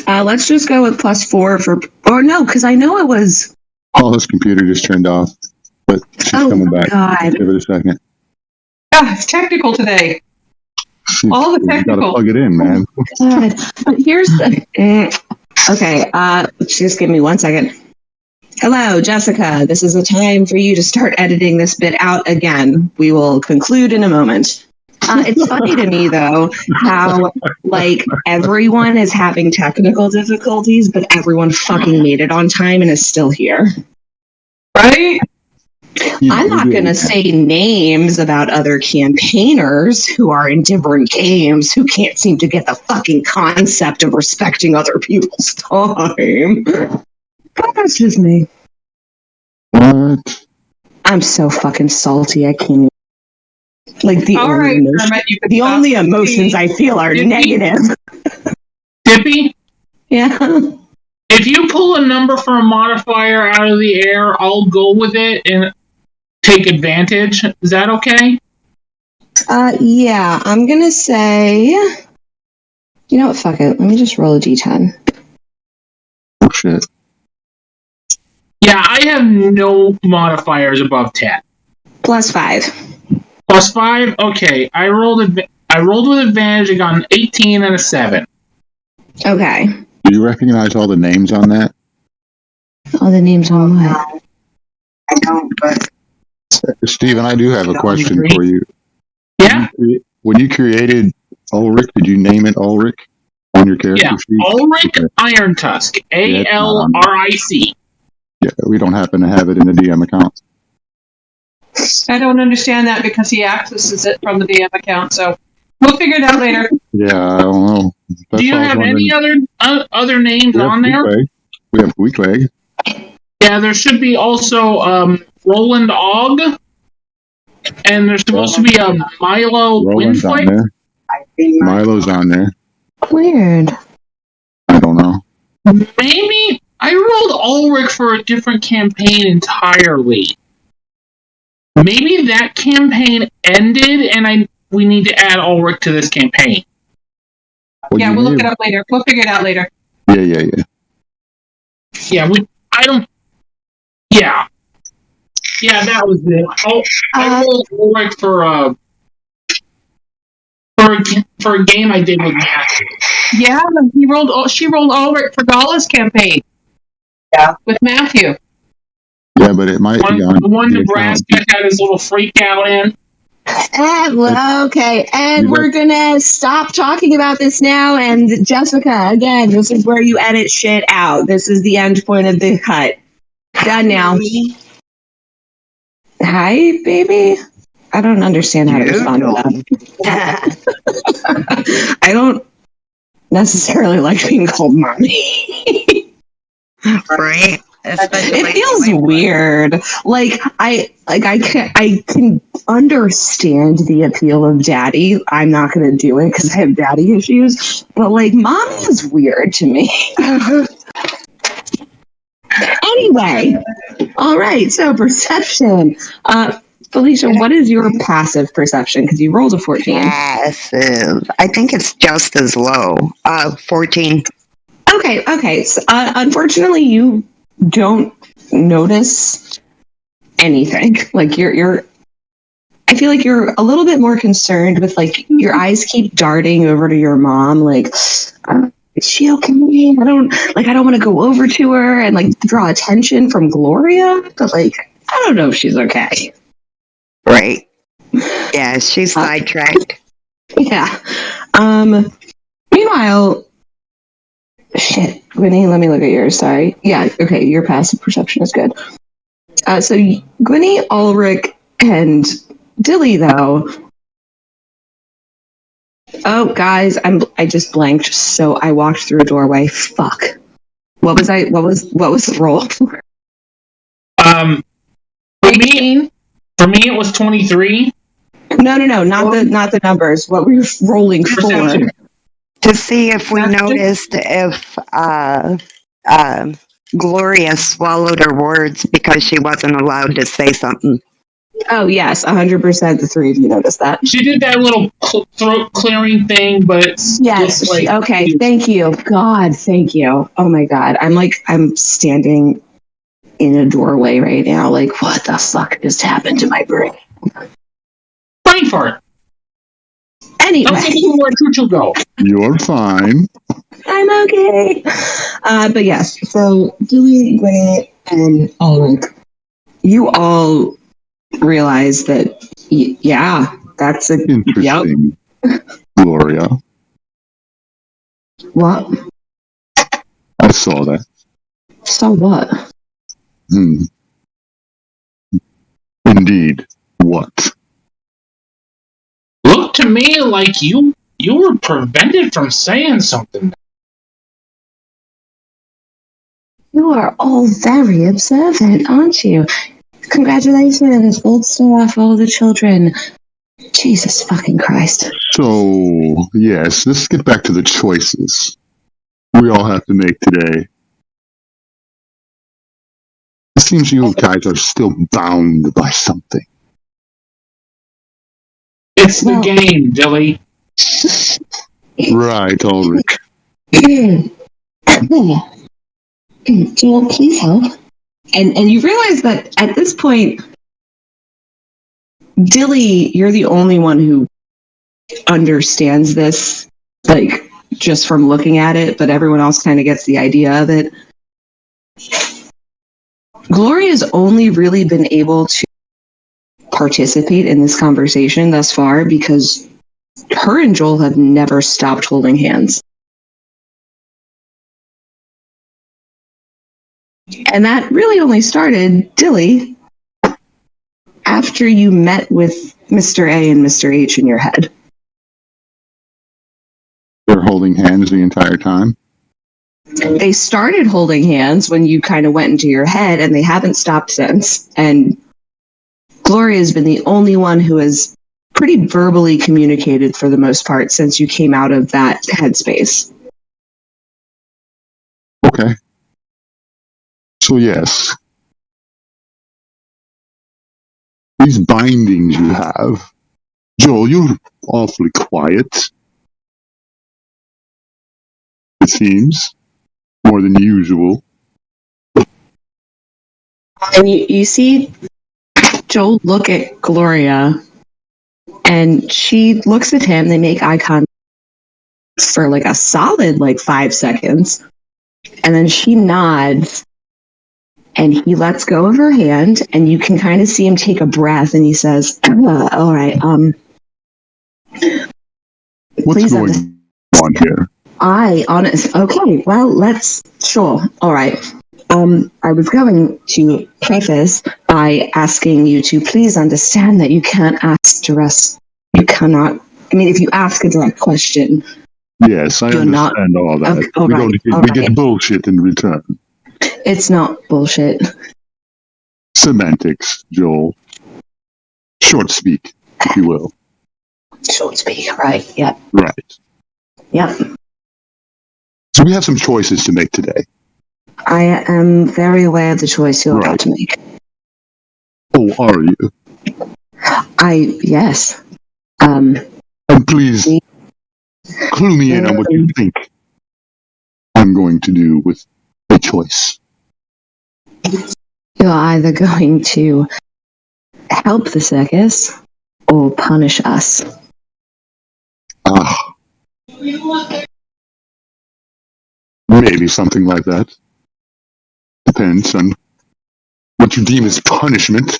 Let's just go with +4 for. Or no, because I know it was. Paula's computer just turned off, but she's coming back. God. Give it a second. Ah, it's technical today. All the You gotta technical. plug it in, man. God. But here's the. Okay. Just give me 1 second. Hello, Jessica. This is the time for you to start editing this bit out again. We will conclude in a moment. It's funny to me, though, how, like, everyone is having technical difficulties, but everyone fucking made it on time and is still here. Right? I'm not going to say names about other campaigners who are in different games who can't seem to get the fucking concept of respecting other people's time. But that's just me. What? I'm so fucking salty. I can't. Like the All only right, emotion, Kermit, you can the stop only the emotions I feel are Dippy. negative. Dippy, Yeah. if you pull a number for a modifier out of the air, I'll go with it and take advantage. Is that okay? Yeah. I'm gonna say. You know what? Fuck it. Let me just roll a d10. Oh, shit. Yeah, I have no modifiers above 10. +5. +5? Okay, I rolled with advantage. I got an 18 and a 7. Okay. Do you recognize all the names on that? All the names on what? No, I don't, but Steven, I do have a question for you. Yeah? When you created Ulrich, did you name it Ulrich on your character Yeah. sheet? Ulrich Okay. Iron Tusk. ALRIC. Yeah, we don't happen to have it in the DM account. I don't understand that because he accesses it from the DM account, so we'll figure it out later. Yeah, I don't know. That's Do you all I was have wondering. any other names We have on there? Weekleg. We have Weekleg. Yeah, there should be also Roland Og, and there's supposed to be a Milo Roland's on Winflick. there. I think Milo's on there. Weird. I don't know. Maybe I rolled Ulrich for a different campaign entirely. Maybe that campaign ended, and we need to add Ulrich to this campaign. Well, Yeah, you we'll look may it up later. We'll figure it out later. Yeah. Yeah, Yeah, that was it. I rolled Ulrich for a game I did with Matthew. Yeah, she rolled Ulrich for Gala's campaign. Yeah. With Matthew. Yeah, but it might be on The one the Nebraska account. had his little freak out in. Okay, and You we're gonna stop talking about this now. And Jessica, again, this is where you edit shit out. This is the end point of the cut. Done now. Hi, baby. I don't understand how to respond to that. I don't necessarily like being called mommy. Right? It feels weird. I can understand the appeal of daddy. I'm not gonna do it because I have daddy issues. But like, mommy is weird to me. Anyway, all right. So perception. Felicia, what is your passive perception? Because you rolled a 14. Passive. I think it's just as low. 14. Okay. So, unfortunately, you don't notice anything. Like you're. I feel like you're a little bit more concerned with like your eyes keep darting over to your mom. Like, is she okay? I don't want to go over to her and like draw attention from Gloria, but like I don't know if she's okay. Right. Yeah, she's sidetracked. Yeah. Meanwhile, shit, Gwynny, let me look at yours. Sorry. Yeah. Okay. Your passive perception is good. So Gwynny, Ulrich, and Dilly, though. Oh, guys, I just blanked. So I walked through a doorway. Fuck. What was the roll? For me, it was 23. No, not the numbers. What were you rolling Perception. for? To see if we noticed if Gloria swallowed her words because she wasn't allowed to say something. Oh, yes, 100% the three of you noticed that. She did that little throat clearing thing, but it's Yes, just like, okay, thank you. God, thank you. Oh my God. I'm standing in a doorway right now, like, what the fuck just happened to my brain? brain fart. Anyway, Don't think where Choo go. You're fine. I'm okay. But yes, so Dewey, Gwenny, and Ulrich, you all realize that, yeah, that's a, yep. Interesting, Gloria. What? I saw that. So what? Indeed. What? Looked to me like you were prevented from saying something. You are all very observant, aren't you? Congratulations, old star for all the children. Jesus fucking Christ. So, yes, let's get back to the choices we all have to make today. It seems you guys are still bound by something. It's the game, Dilly. Right, Ulrich. Joel, please help. And you realize that at this point, Dilly, you're the only one who understands this, like, just from looking at it, but everyone else kind of gets the idea of it. Gloria's only really been able to participate in this conversation thus far because her and Joel have never stopped holding hands. And that really only started, Dilly, after you met with Mr. A and Mr. H in your head. They're holding hands the entire time? They started holding hands when you kind of went into your head, and they haven't stopped since. And Gloria's been the only one who has pretty verbally communicated for the most part since you came out of that headspace. Okay. So, yes. These bindings you have. Joel, you're awfully quiet. It seems. More than usual. And you see Joel look at Gloria, and she looks at him. They make eye contact for like a solid 5 seconds. And then she nods, and he lets go of her hand, and you can kind of see him take a breath, and he says, all right, What's going on here? Okay, well, sure, all right. I was going to preface by asking you to please understand that you can't ask direct, you cannot, I mean, if you ask a direct question. Yes, I understand all that. Okay, all right, we get bullshit in return. It's not bullshit. Semantics, Joel. Short speak, if you will. Short speak, right, yep. Right. Yep. So we have some choices to make today. I am very aware of the choice you're about to make. Oh, are you? Yes. And please, clue me in on what you think I'm going to do with a choice. You're either going to help the circus or punish us. Maybe something like that. Depends on what you deem as punishment.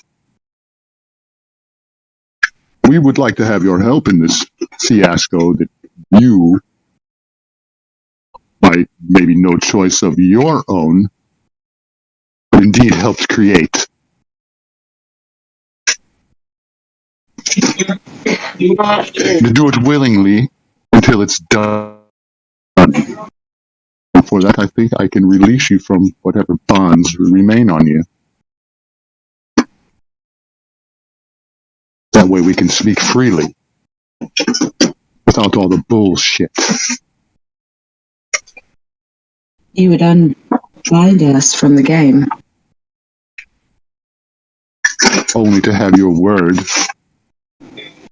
We would like to have your help in this fiasco that you, by maybe no choice of your own, but indeed helped create. To do it willingly until it's done. And for that, I think I can release you from whatever bonds remain on you. That way we can speak freely, without all the bullshit. You would unbind us from the game. only to have your word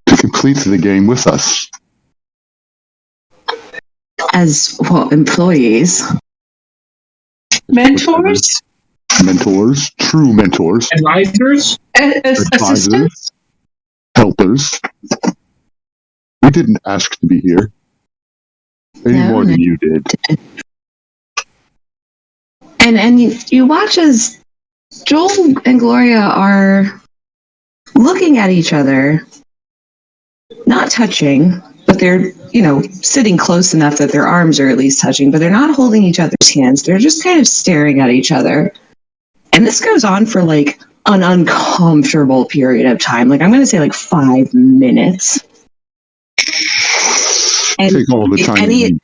to complete the game with us. As well, employees. Mentors? Mentors, true mentors, Advisors? Assistants? helpers. We didn't ask to be here any No, more than you did. And you watch as Joel and Gloria are looking at each other, not touching, but they're, sitting close enough that their arms are at least touching, but they're not holding each other's hands. They're just kind of staring at each other. And this goes on for like an uncomfortable period of time. Like I'm going to say like 5 minutes. And Take all the time you need.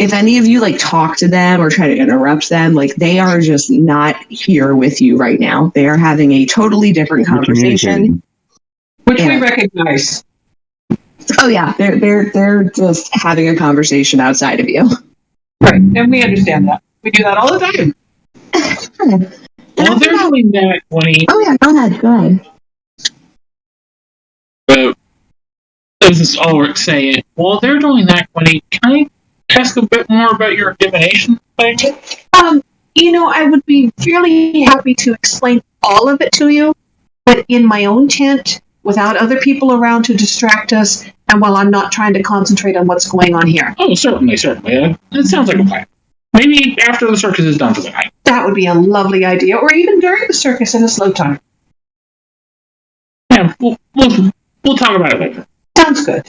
if any of you like talk to them or try to interrupt them, like they are just not here with you right now. They are having a totally different conversation. Which we recognize. Oh yeah, they're just having a conversation outside of you. Right, and we understand that. We do that all the time. Well, they're doing that, Winnie. Oh yeah, go ahead. This is Ulrich saying, while they're doing that, Winnie, can I ask a bit more about your divination thing? I would be really happy to explain all of it to you, but in my own tent, without other people around to distract us, and while I'm not trying to concentrate on what's going on here. Oh, certainly. That sounds like a plan. Maybe after the circus is done for the night. That would be a lovely idea, or even during the circus in a slow time. Yeah, we'll talk about it later. Sounds good.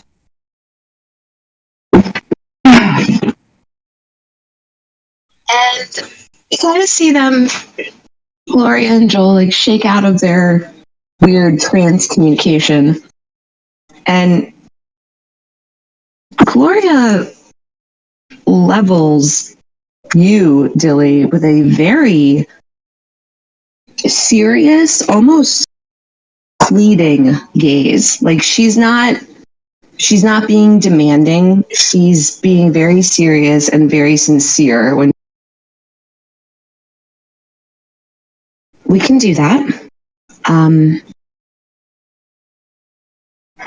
And you kind of see them, Gloria and Joel, like shake out of their weird trance communication. And Gloria levels you, Dilly, with a very serious, almost pleading gaze. Like she's not being demanding. She's being very serious and very sincere. When we can do that.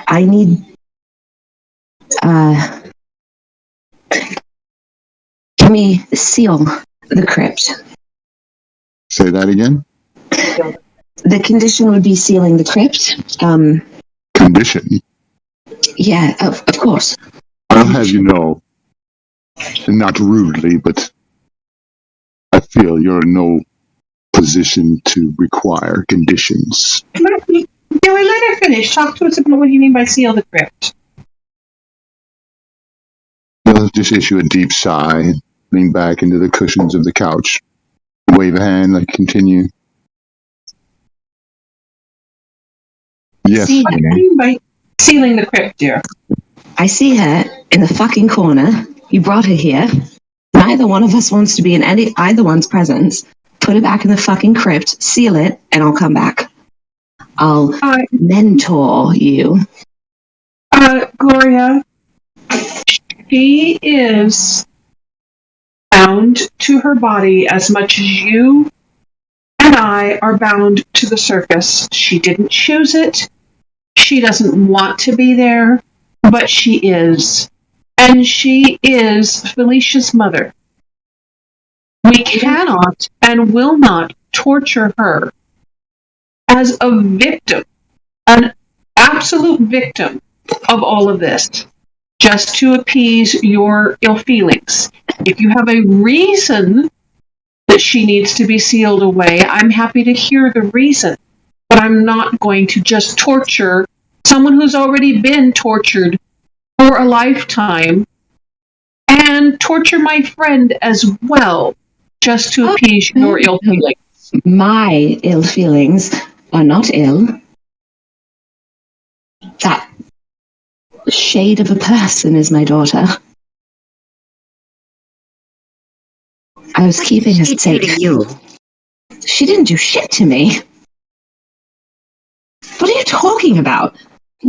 I need can we seal the crypt? Say that again? The condition would be sealing the crypt. Condition? Yeah, of course. I'll have you know, and not rudely, but I feel you're in no position to require conditions. Billy, let her finish. Talk to us about what you mean by seal the crypt. You'll just issue a deep sigh, lean back into the cushions of the couch, wave a hand like continue. Yes. See What do her. you mean by sealing the crypt, dear? I see her in the fucking corner. You brought her here. Neither one of us wants to be in either one's presence. Put it back in the fucking crypt, seal it, and I'll come back. I'll mentor you. Gloria, she is bound to her body as much as you and I are bound to the circus. She didn't choose it. She doesn't want to be there, but she is. And she is Felicia's mother. We cannot and will not torture her as a victim, an absolute victim of all of this, just to appease your ill feelings. If you have a reason that she needs to be sealed away, I'm happy to hear the reason, but I'm not going to just torture someone who's already been tortured for a lifetime and torture my friend as well, just to appease your ill feelings. My ill feelings are not ill. That shade of a person is my daughter. I was keeping her safe. You. She didn't do shit to me. What are you talking about?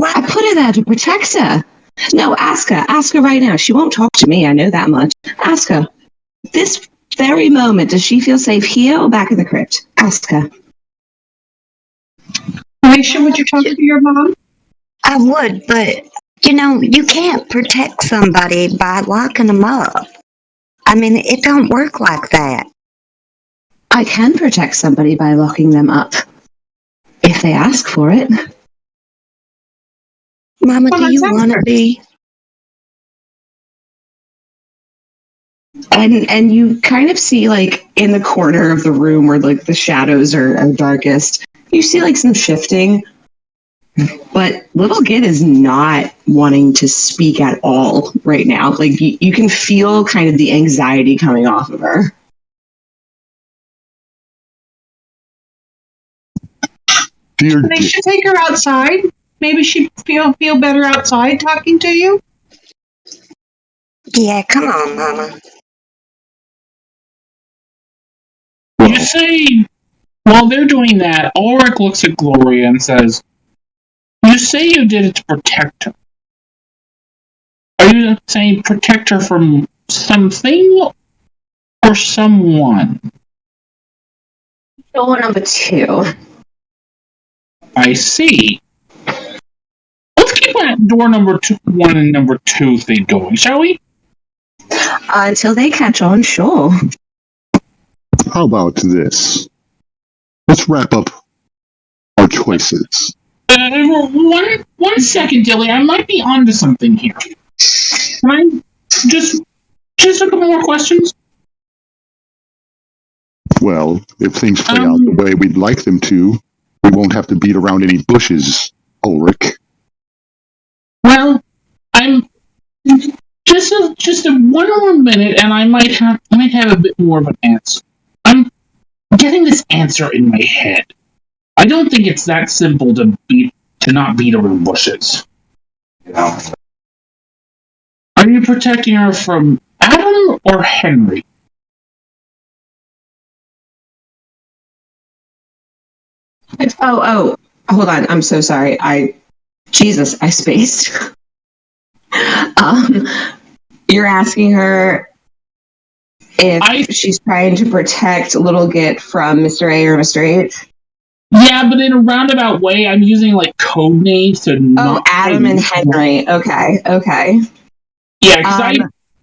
I put her there to protect her. No, ask her. Ask her right now. She won't talk to me, I know that much. Ask her. This very moment, does she feel safe here or back in the crypt? Ask her. Alicia, would you talk to your mom? I would, but you can't protect somebody by locking them up. I mean, it don't work like that. I can protect somebody by locking them up if they ask for it. Mama, Well, do you let's ask want to her. be? And you kind of see like in the corner of the room where like the shadows are darkest, you see like some shifting. But little Git is not wanting to speak at all right now. Like you can feel kind of the anxiety coming off of her. Dear, They should take her outside. Maybe she'd feel better outside talking to you. Yeah, come on, Mama. You say, while they're doing that, Ulrich looks at Gloria and says, "You say you did it to protect her. Are you saying protect her from something or someone?" Door number 2. I see. Let's keep that door number 1 and number 2 thing going, shall we? Until they catch on, sure. how about this? Let's wrap up our choices. One second, Dilly. I might be onto something here. Can I just a couple more questions? Well, if things play out the way we'd like them to, we won't have to beat around any bushes, Ulrich. Well, I'm just a one more minute, and I might have a bit more of an answer. I'm getting this answer in my head. I don't think it's that simple to not beat around bushes. Are you protecting her from Adam or Henry? Oh, hold on. I'm so sorry. I spaced. You're asking her if she's trying to protect little Git from Mr. A or Mr. H? Yeah, but in a roundabout way, I'm using like code names to not. Oh, Adam and Henry. Okay. Yeah, because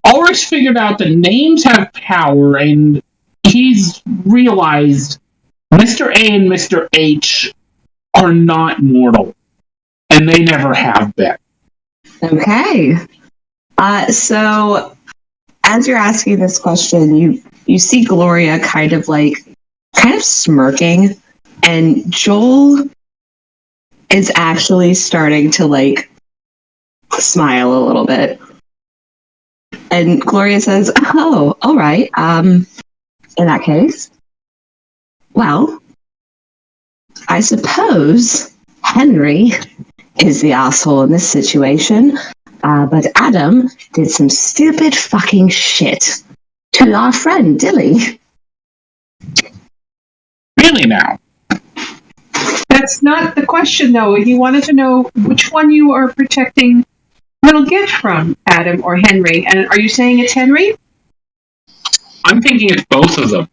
Ulrich figured out that names have power, and he's realized Mr. A and Mr. H are not mortal, and they never have been. Okay. So as you're asking this question, you see Gloria kind of smirking, and Joel is actually starting to like smile a little bit. And Gloria says, "Oh, all right. In that case, well, I suppose Henry is the asshole in this situation, but Adam did some stupid fucking shit to our friend Dilly." Really now? That's not the question, though. He wanted to know which one you are protecting little Git from, Adam or Henry. And are you saying it's Henry? I'm thinking it's both of them.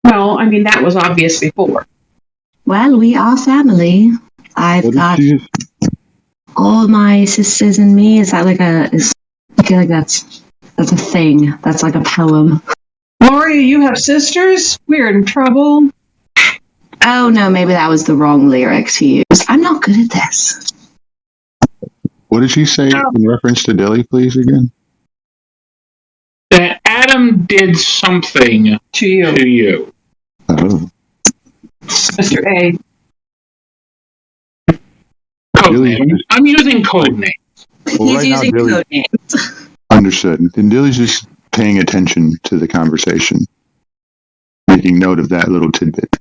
Well, I mean, that was obvious before. Well, we are family. I've got all my sisters and me. Is that I feel like that's a thing. That's like a poem. Gloria, you have sisters? We're in trouble. Oh no, maybe that was the wrong lyric to use. I'm not good at this. What did she say in reference to Dilly, please, again? That Adam did something to you. Oh. Mr. A. Code name. I'm using code names. Well, He's right using now, code names. Understood. And Dilly's just paying attention to the conversation, making note of that little tidbit.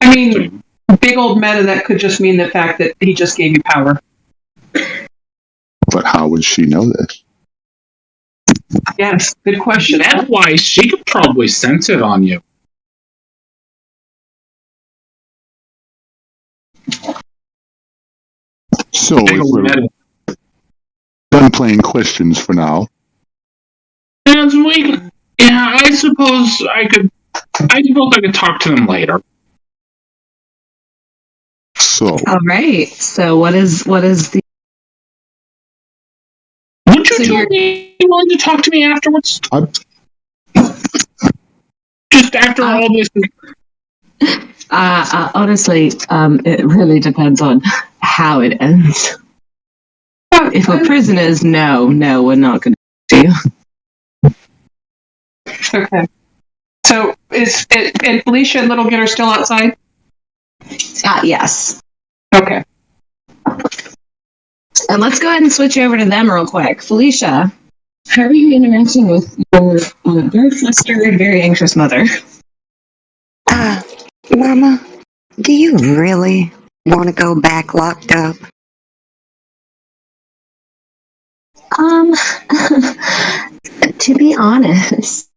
I mean, big old meta, that could just mean the fact that he just gave you power. But how would she know this? Yes, good question. That's why she could probably sense it on you. So, if we're done playing questions for now. Yeah, I suppose I could I suppose I could talk to them later. So, All right. So what is the Would you So two you're- be willing to talk to me afterwards? I, Just after all this is honestly, it really depends on how it ends. If a prison is no, we're not going to do. Okay. So and Felicia and Little Get are still outside? Yes. Okay. And let's go ahead and switch over to them real quick. Felicia, how are you interacting with your very flustered, very anxious mother? Mama, do you really want to go back locked up? To be honest,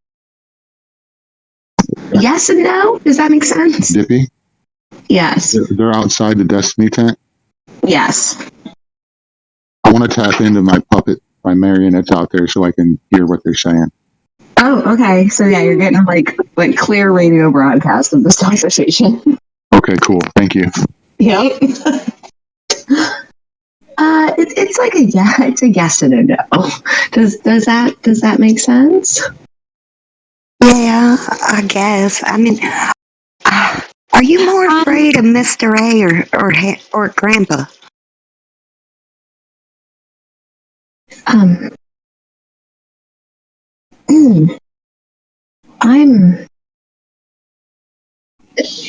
yes and no. Does that make sense? Dippy, Yes. they're outside the Destiny tent. Yes. I want to tap into my puppet, my marionettes out there so I can hear what they're saying. Oh, okay. So yeah, you're getting like clear radio broadcast of this conversation. Okay, cool. Thank you. Yep. It's like it's a yes and a no. Does that make sense? Yeah, I guess. I mean, are you more afraid of Mr. A or Grandpa? I'm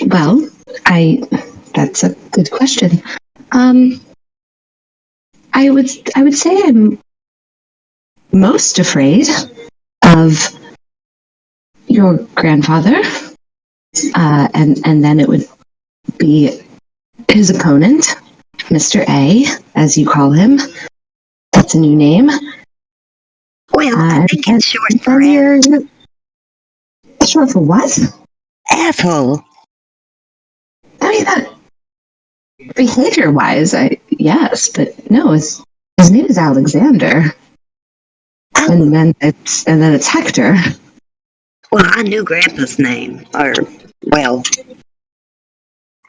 well. That's a good question. I would say I'm most afraid of your grandfather, and then it would be his opponent, Mr. A, as you call him. That's a new name. Well, I think it's short for then you're short for what? asshole. I mean, that behavior-wise, yes, but no, his name is Alexander, and then it's Hector. Well, I knew Grandpa's name, well,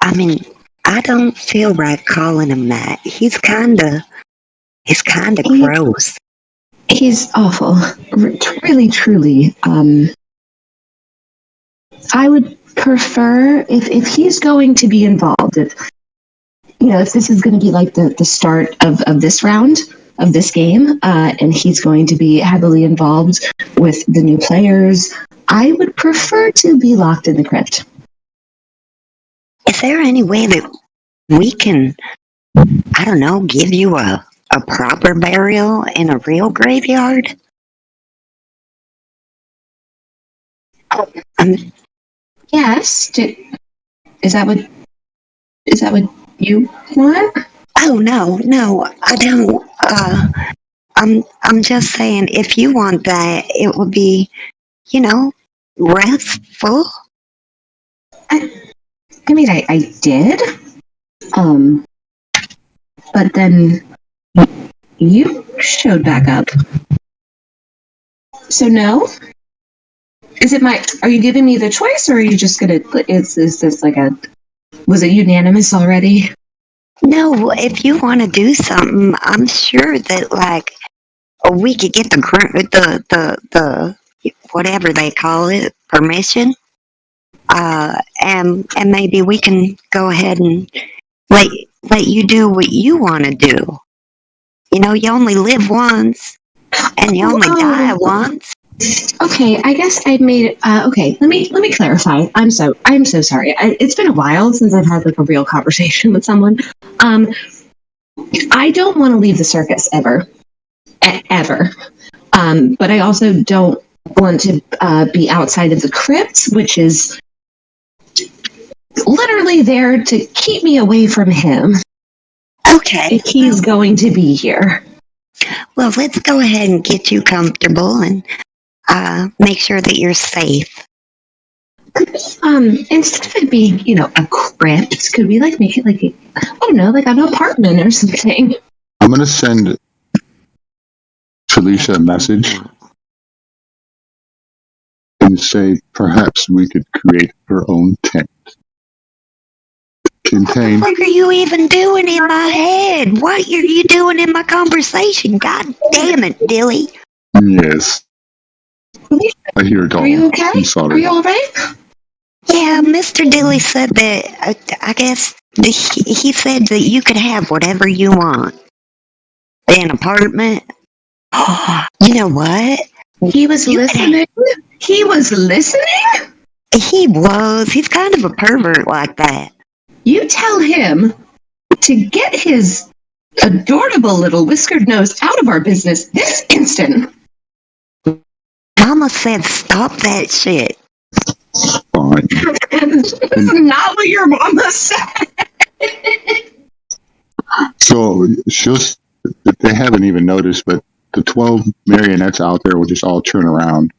I mean, I don't feel right calling him that. He's kinda gross. He's awful, really, truly. I would prefer if he's going to be involved. If this is going to be like the start of this round of this game, and he's going to be heavily involved with the new players, I would prefer to be locked in the crypt. Is there any way that we can, I don't know, give you a proper burial in a real graveyard? Yes. Is that what you want? Oh no, I don't. I'm just saying, if you want that, it would be, restful. I mean, I did. But then you showed back up. So no? Are you giving me the choice, or are you just gonna, is this was it unanimous already? No, if you want to do something, I'm sure that we could get the whatever they call it, permission. And maybe we can go ahead and let you do what you want to do. You only live once, and you only die once. Okay, I guess I made. Okay, let me clarify. I'm so sorry. It's been a while since I've had a real conversation with someone. I don't want to leave the circus ever. But I also don't want to be outside of the crypt, which is literally there to keep me away from him. Okay. If he's going to be here. Well, let's go ahead and get you comfortable and make sure that you're safe. Instead of it being, a crypt, could we make it I don't know, like an apartment or something? I'm going to send Felicia a message. going to say perhaps we could create our own tent. Contain. What are you even doing in my head? What are you doing in my conversation? God damn it, Dilly. Yes. I hear it all. Are you okay? I'm sorry. Are you all right? Yeah, Mr. Dilly said that, I guess, he said that you could have whatever you want. An apartment. You know what? He was listening. He was listening? He was. He's kind of a pervert like that. You tell him to get his adorable little whiskered nose out of our business this instant. Mama said stop that shit. Fine. This is not what your mama said. So they haven't even noticed, but the 12 marionettes out there will just all turn around.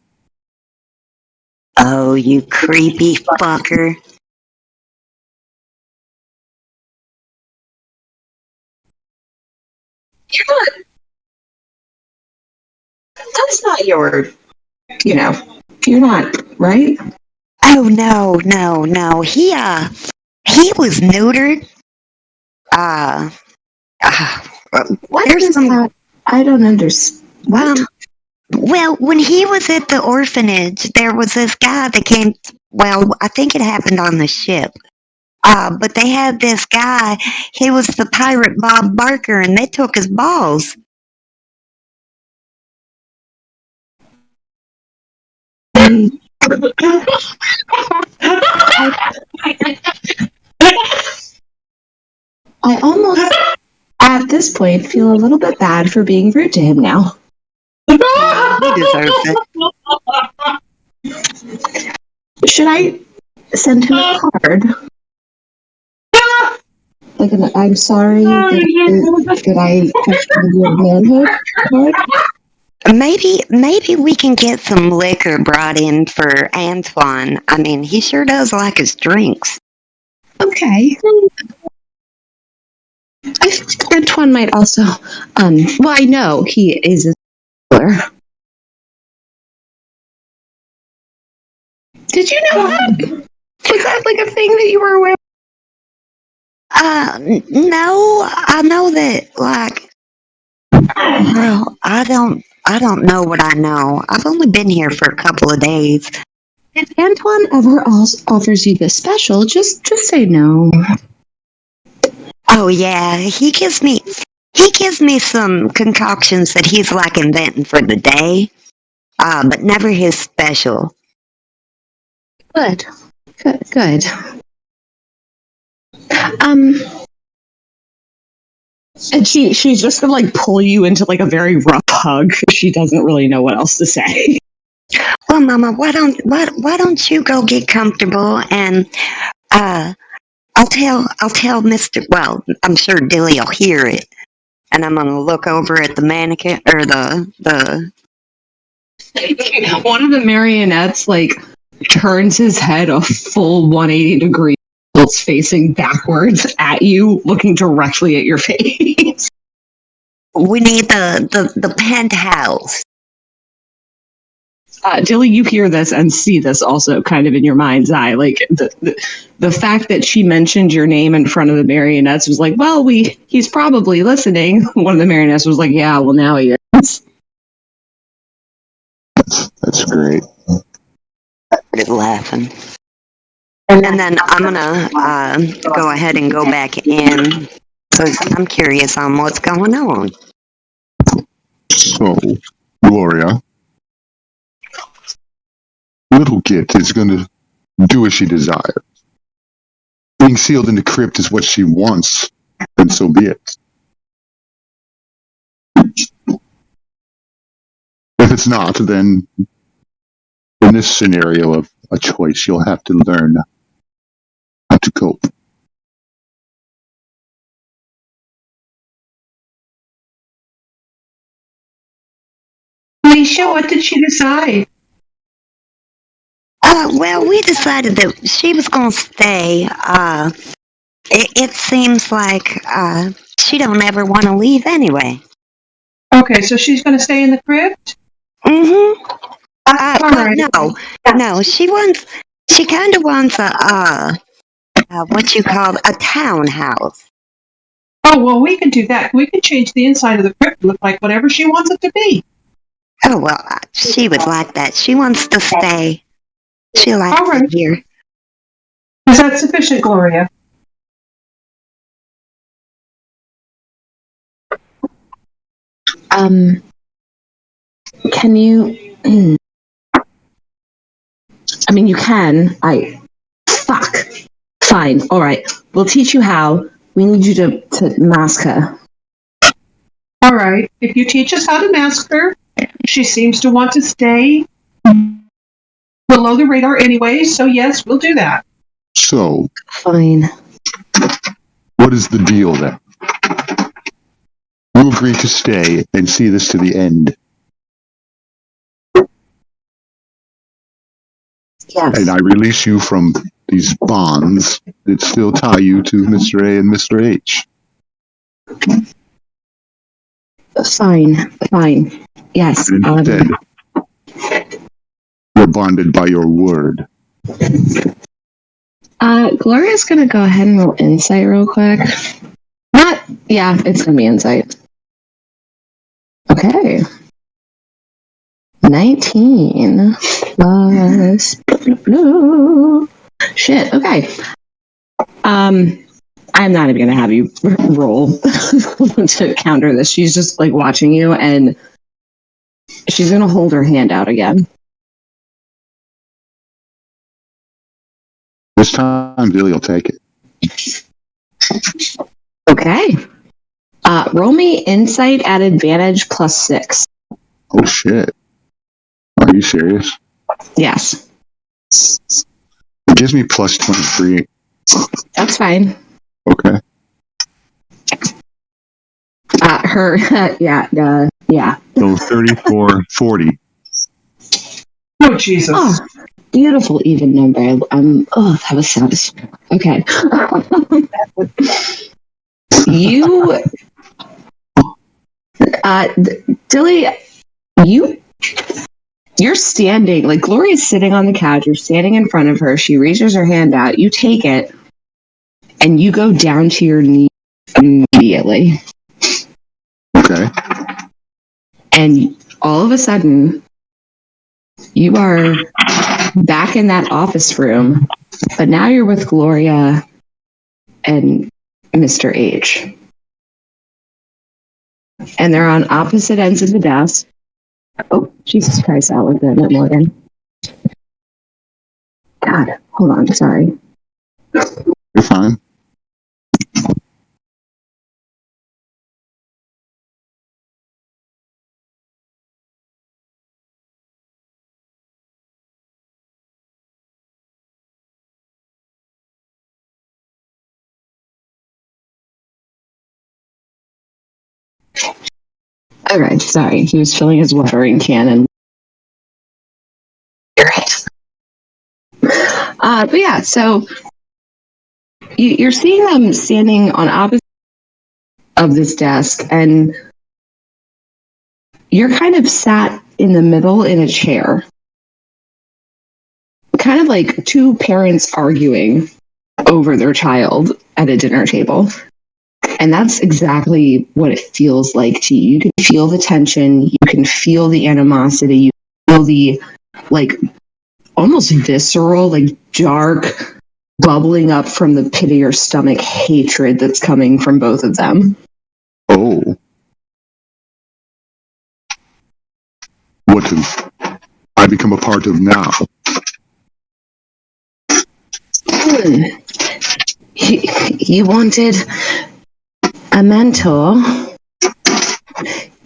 Oh, you creepy fucker. You're not. That's not your. You're not, right? Oh no. He was neutered. What There's is some. that? I don't understand. Well, when he was at the orphanage, there was this guy that came. Well, I think it happened on the ship. But they had this guy. He was the pirate Bob Barker, and they took his balls. I almost, at this point, feel a little bit bad for being rude to him now. He deserves it. Should I send him a card? Like I'm sorry that I questioned your manhood card? Maybe we can get some liquor brought in for Antoine. I mean, he sure does like his drinks. Okay. I think Antoine might also, well, I know he is a sailor. Did you know that? Was that like a thing that you were aware of? No, I know that, like, well, I don't know what I know. I've only been here for a couple of days. If Antoine ever offers you this special, just say no. Oh yeah, he gives me some concoctions that he's like inventing for the day, but never his special. Good. And she's just gonna like pull you into like a very rough hug. She doesn't really know what else to say. Well, Mama, why don't you go get comfortable and I'll tell Mr. Well, I'm sure Dilly will hear it, and I'm gonna look over at the mannequin or the. One of the marionettes like turns his head a full 180 degrees, facing backwards at you, looking directly at your face. We need the penthouse. Dilly, you hear this and see this also kind of in your mind's eye. Like the fact that she mentioned your name in front of the marionettes was like, well, he's probably listening. One of the marionettes was like, yeah, well, now he is. That's great. Started laughing. And then I'm gonna go ahead and go back in because I'm curious on what's going on. So, Gloria, little Git is going to do as she desires. Being sealed in the crypt is what she wants, and so be it. If it's not, then in this scenario of a choice, you'll have to learn how to cope. Alicia, what did she decide? Well, we decided that she was gonna stay. It seems like she don't ever want to leave anyway. Okay, so she's going to stay in the crypt? Mm-hmm. All right. No, she kind of wants what you call a townhouse. Oh, well, we can do that. We can change the inside of the crypt to look like whatever she wants it to be. Oh, well, she would like that. She wants to stay. She likes All right. it here. Is that sufficient, Gloria? Can you? I mean, you can. Fuck. Fine. All right. We'll teach you how. We need you to mask her. All right. If you teach us how to mask her, she seems to want to stay below the radar anyway, so yes, we'll do that. So, Fine. what is the deal then? You agree to stay and see this to the end. Yes. And I release you from these bonds that still tie you to Mr. A and Mr. H. Fine. Yes. And instead, we're bonded by your word. Gloria's gonna go ahead and roll insight real quick. It's gonna be insight. Okay. 19 plus shit. Okay. I'm not even gonna have you roll to counter this. She's just like watching you, and she's gonna hold her hand out again. This time, Billy will take it. Okay. Roll me insight at advantage plus 6. Oh shit. Are you serious? Yes. It gives me plus 23. That's fine. Okay. Yeah. So 34, 40. Oh, Jesus. Oh, beautiful even number. That was satisfying. Okay. You, Dilly, you're standing, like Gloria's sitting on the couch, you're standing in front of her, she reaches her hand out, you take it, and you go down to your knees immediately. Okay. And all of a sudden, you are back in that office room, but now you're with Gloria and Mr. H. And they're on opposite ends of the desk. Oh, Jesus Christ, Alexander Morgan. God, hold on, sorry. You're fine. Okay, sorry. He was filling his watering can and but yeah, so you're seeing them standing on opposite of this desk, and you're kind of sat in the middle in a chair. Kind of like two parents arguing over their child at a dinner table. And that's exactly what it feels like to you. You can feel the tension, you can feel the animosity, you feel the like almost visceral, like dark, bubbling up from the pit of your stomach hatred that's coming from both of them. Oh. What have I become a part of now? You wanted a mentor.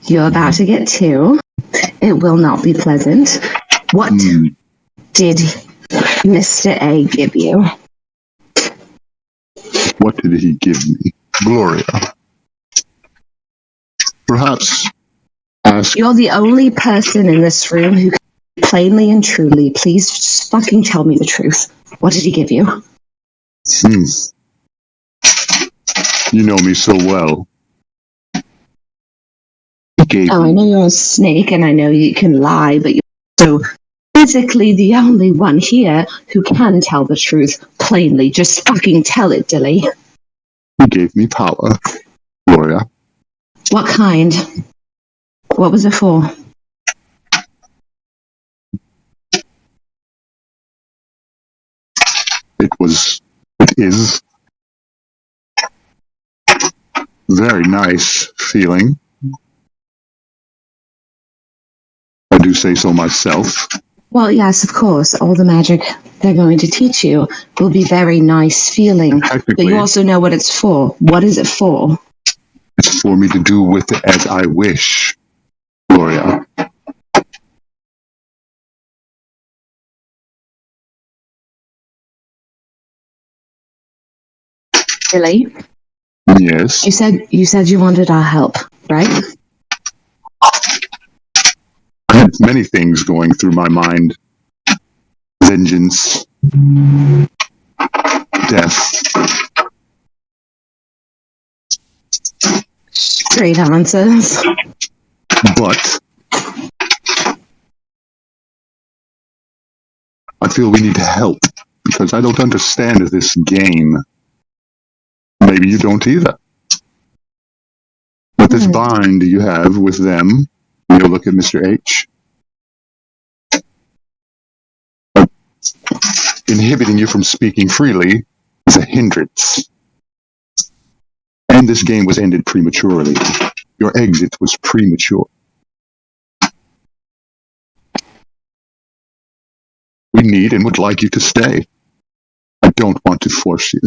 You're about to get two. It will not be pleasant. What did Mr. A give you? What did he give me? Gloria. Perhaps ask. You're the only person in this room who can plainly and truly, please just fucking tell me the truth. What did he give you? You know me so well. He gave I know you're a snake and I know you can lie, but you're also physically the only one here who can tell the truth plainly. Just fucking tell it, Dilly. You gave me power, Gloria. What kind? What was it for? It is very nice feeling. I do say so myself. Well, yes, of course. All the magic they're going to teach you will be very nice feeling. But Technically, you also know what it's for. What is it for? it's for me to do with it as I wish, Gloria. Dilly? Yes. You said you wanted our help, right? I had many things going through my mind. Vengeance. Death. Straight answers. But I feel we need help because I don't understand this game. Maybe you don't either. But this bind you have with them, you'll look at Mr. H, inhibiting you from speaking freely is a hindrance. And this game was ended prematurely. Your exit was premature. We need and would like you to stay. I don't want to force you.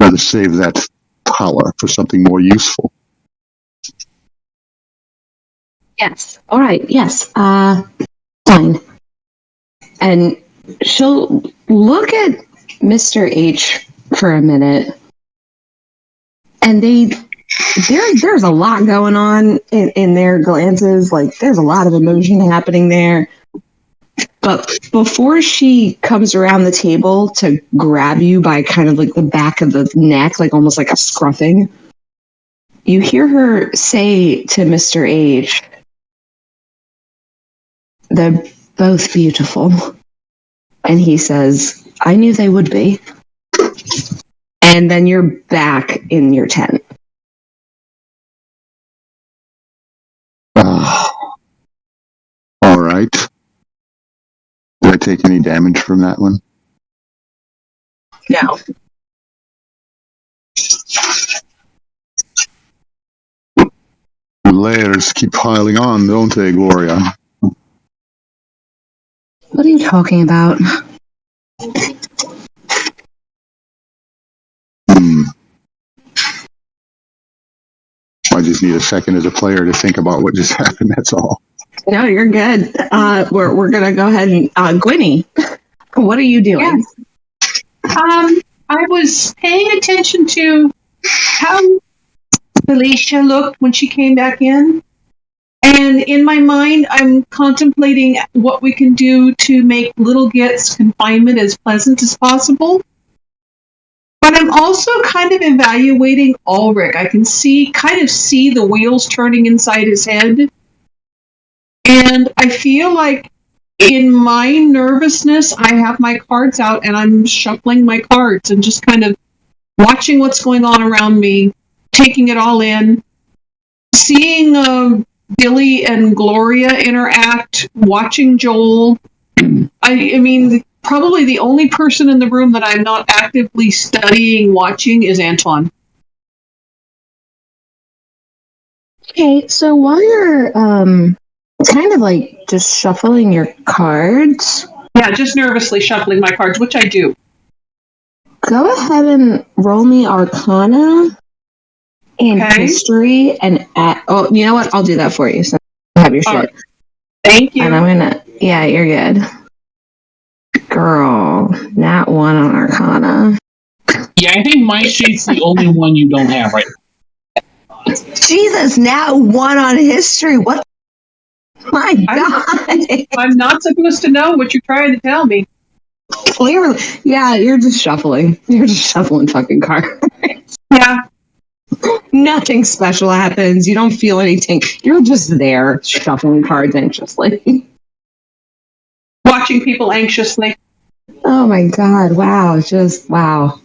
Rather save that power for something more useful. Yes. All right. Yes. Fine. And she'll look at Mr. H for a minute, and there's a lot going on in their glances. Like, there's a lot of emotion happening there. But before she comes around the table to grab you by kind of like the back of the neck, like almost like a scruffing, you hear her say to Mr. H, "They're both beautiful." And he says, "I knew they would be." And then you're back in your tent. All right. Did I take any damage from that one? No. The layers keep piling on, don't they, Gloria? What are you talking about? I just need a second as a player to think about what just happened, that's all. No, you're good. We're gonna go ahead and Gwynny, what are you doing? I was paying attention to how Felicia looked when she came back in. And in my mind, I'm contemplating what we can do to make Little Git's confinement as pleasant as possible. But I'm also kind of evaluating Ulrich. I can kind of see the wheels turning inside his head. And I feel like in my nervousness, I have my cards out and I'm shuffling my cards and just kind of watching what's going on around me, taking it all in, seeing Billy and Gloria interact, watching Joel. I mean, probably the only person in the room that I'm not actively studying, watching is Antoine. Okay, so while you're kind of like just shuffling your cards, Yeah, just nervously shuffling my cards, which I do. go ahead and roll me Arcana and History and oh, you know what? I'll do that for you. So you have your shit. Thank you. And I'm gonna. Yeah, you're good. Girl, not one on Arcana. Yeah, I think my sheet's the only one you don't have, right? Jesus, now one on History. What? My God. I'm not supposed to know what you're trying to tell me. Clearly. Yeah, you're just shuffling. You're just shuffling fucking cards. Yeah. Nothing special happens. You don't feel anything. You're just there shuffling cards anxiously. Watching people anxiously. Oh my god, wow. Just wow.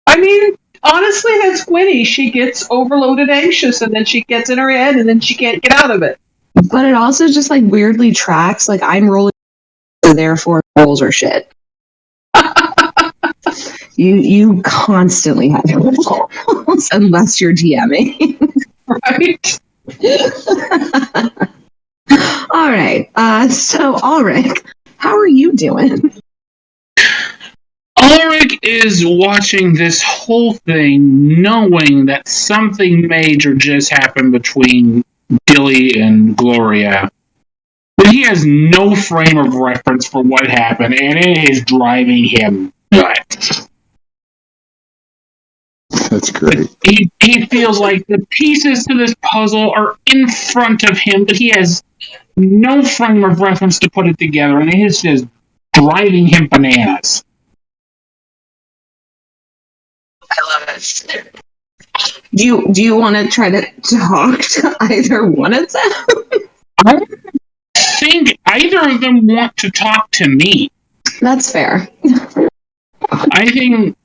I mean, honestly, that's Gwynny. She gets overloaded anxious and then she gets in her head and then she can't get out of it. But it also just like weirdly tracks. Like I'm rolling, therefore rolls are shit. You constantly have rolls unless you're DMing. Right? All right. So Ulrich, how are you doing? Ulrich is watching this whole thing, knowing that something major just happened between Billy and Gloria. But he has no frame of reference for what happened, and it is driving him nuts. That's great. He feels like the pieces to this puzzle are in front of him, but he has no frame of reference to put it together, and it is just driving him bananas. I love it. Do you want to try to talk to either one of them? I don't think either of them want to talk to me. That's fair. I think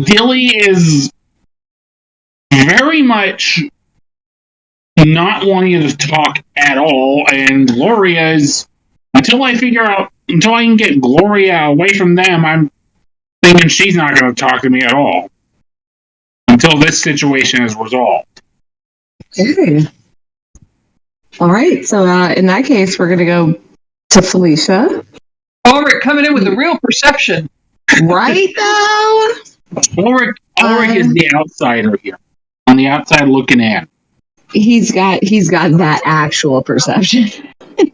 Billy is very much not wanting to talk at all, and Gloria is, until I can get Gloria away from them, I'm thinking she's not going to talk to me at all. Until this situation is resolved. Okay. All right. So in that case, we're going to go to Felicia. Ulrich coming in with the real perception. Right now? Ulrich is the outsider here. On the outside looking in. He's got that actual perception.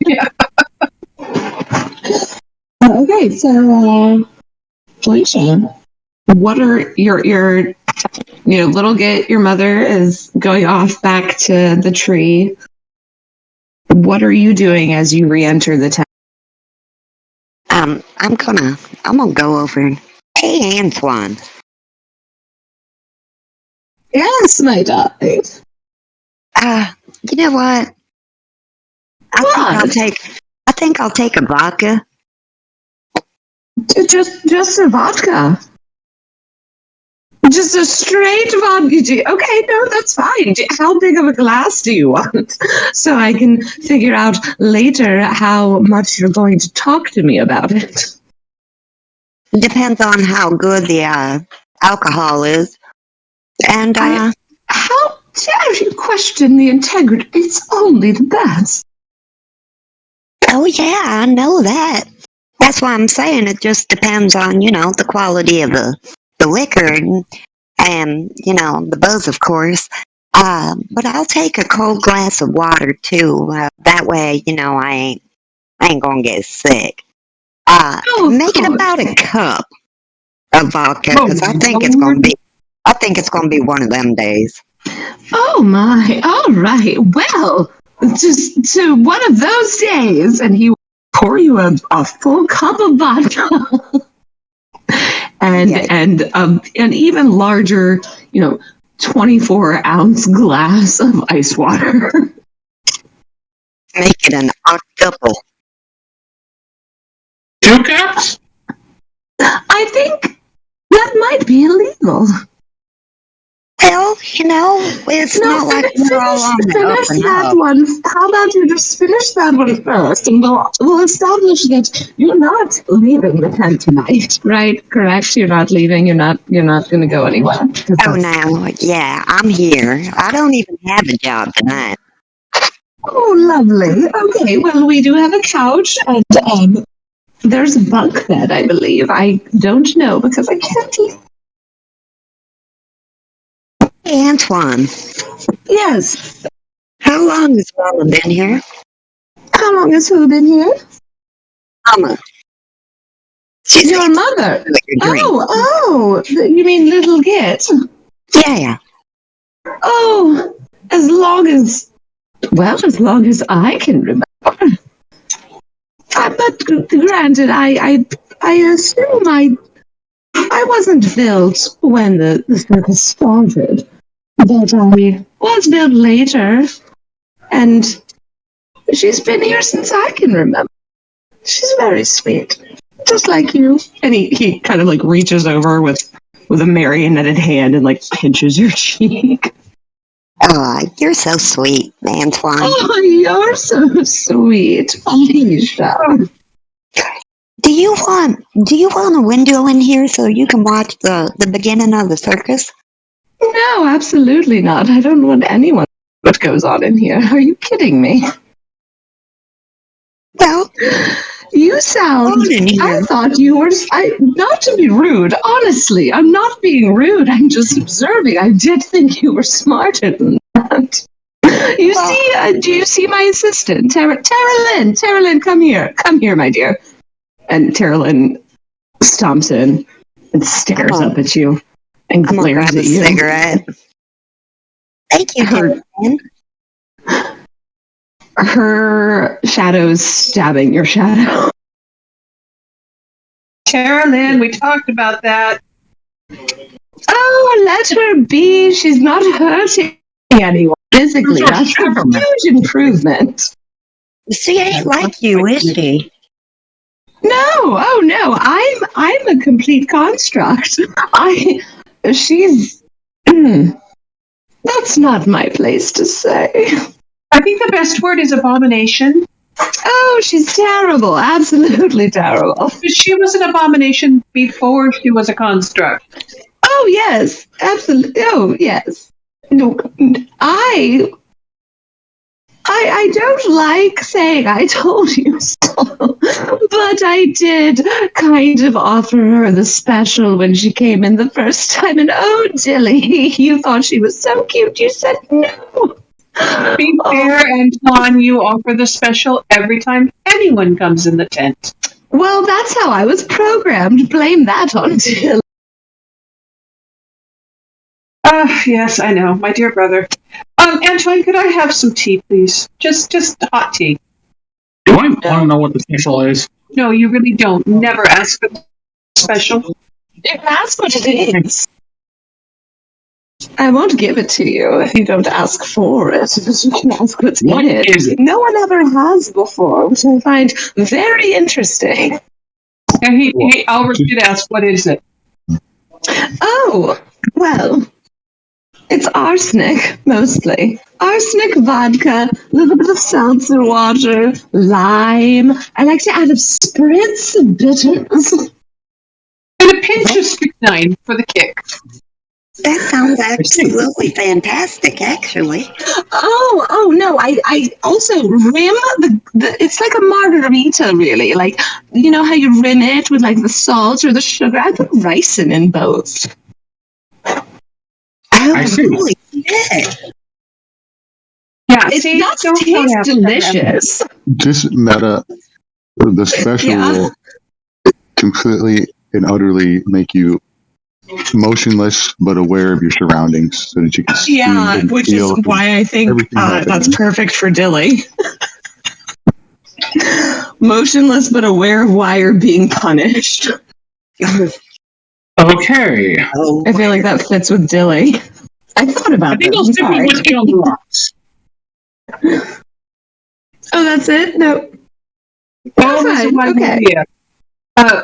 Yeah. Okay, so Felicia, what are your little Git, your mother is going off back to the tree. What are you doing as you re-enter the town? I'm gonna go over and hey Antoine. Yes, my darling. You know what? I think I'll take a vodka. Just a vodka. Just a straight vodka. Okay, no, that's fine. How big of a glass do you want? So I can figure out later how much you're going to talk to me about it. Depends on how good the alcohol is. And How dare you question the integrity? It's only the best. oh yeah, I know that. That's why I'm saying it just depends on, the quality of the liquor and the buzz, of course. But I'll take a cold glass of water too. That way, I ain't gonna get sick. Make it about a cup of vodka because I think it's gonna be one of them days. Oh my! All right. Well, just to one of those days, and he will pour you a full cup of vodka, and an even larger, 24-ounce glass of ice water. Make it an octuple. 2 cups? I think that might be illegal. Well, it's not like we're all on the up finish and that up. one. How about you just finish that one first, and we'll establish that you're not leaving the tent tonight, right? Correct? You're not leaving. You're not going to go anywhere. Oh no, yeah, I'm here. I don't even have a job tonight. Oh, lovely. Okay, well, we do have a couch, and there's a bunk bed, I believe. I don't know because I can't. Hey, Antoine, Yes. how long has Mama been here? How long has who been here? Mama. She's Your mother. your drink. Oh, you mean little Git? Yeah. Oh, as long as I can remember. But granted, I assume I wasn't built when the circus started. but I was built later, and she's been here since I can remember. She's very sweet, just like you. And he kind of like reaches over with a marionetted hand and like pinches your cheek. Oh, you're so sweet, Antoine. Oh, you're so sweet, Alicia. Do you want a window in here so you can watch the beginning of the circus? No, absolutely not. I don't want anyone what goes on in here. Are you kidding me? Well, You sound. on in here. I thought you were. Not to be rude, honestly. I'm not being rude. I'm just observing. I did think you were smarter than that. You Well- see? Do you see my assistant, Tara Lynn? Tara Lynn, come here. Come here, my dear. And Tara Lynn stomps in and stares Come on. up at you and I'm gonna glares grab a at you. cigarette. Thank you, Her- Karen. Her shadow's stabbing your shadow. Carolyn, we talked about that. Oh, let her be. She's not hurting anyone physically. That's a huge improvement. She ain't like you, is she? No, oh no, I'm a complete construct. She's. That's not my place to say. I think the best word is abomination. Oh, she's terrible. Absolutely terrible. But she was an abomination before she was a construct. Oh yes, absolutely. Oh yes. No, I don't like saying I told you so, but I did kind of offer her the special when she came in the first time, and oh, Dilly, you thought she was so cute, you said no. Be fair, Antoine, you offer the special every time anyone comes in the tent. Well, that's how I was programmed. Blame that on Dilly. Yes, I know, my dear brother. Antoine, could I have some tea, please? Just hot tea. Do I want to know what the special is? No, you really don't. Never ask for the special. If that's what it is. I won't give it to you if you don't ask for it, because you can ask what's What in it. is it? No one ever has before, which I find very interesting. And Albert did ask, what is it? Oh, well, it's arsenic, mostly. Arsenic vodka, a little bit of seltzer water, lime. I like to add a spritz of bitters. And a pinch of strychnine for the kick. That sounds absolutely fantastic, actually. Oh no! I also rim the. It's like a margarita, really. Like, you know how you rim it with like the salt or the sugar. I put ricin in both. Oh, I see. holy shit. Yeah, It see, does don't taste have- delicious. This meta, the special Yeah. will completely and utterly make you motionless but aware of your surroundings so that you can see and Which is feel why I think everything that's happening. perfect for Dilly. Motionless but aware of why you're being punished. Okay. Oh, I feel like that fits with Dilly. I thought I about think this. I'll I'm stick with sorry. whiskey on the rocks. Oh, that's it? No. Always a Fine, wise okay. idea.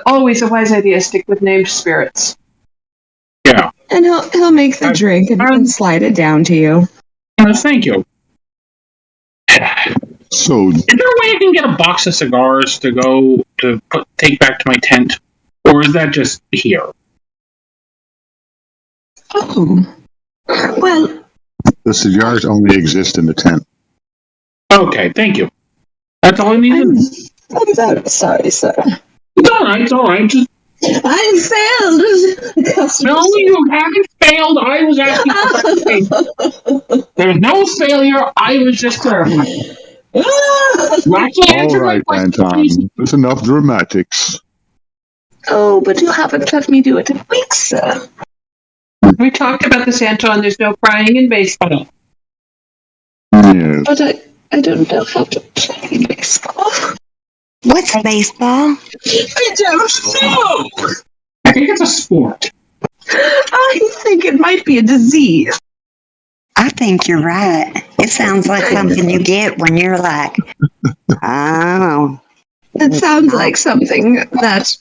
Always a wise idea. Stick with named spirits. Yeah. And he'll make the drink and slide it down to you. Thank you. So Is there a way I can get a box of cigars to take back to my tent? Or is that just here? Oh. Well, the cigars only exist in the tent. Okay, thank you. That's all I needed. I'm very sorry, sir. It's all right. Just, I failed. Customer no, you haven't failed. I was asking for something. There's no failure. I was just clarifying. You actually All answered my right, question. Anton. That's enough dramatics. Oh, but you haven't let me do it in weeks, sir. We talked about this, Anton. There's no crying in baseball. Yes. But I don't know how to play baseball. what's baseball? I don't know. I think it's a sport. I think it might be a disease. think you're right. It sounds like something you get when you're like, oh. It sounds like something that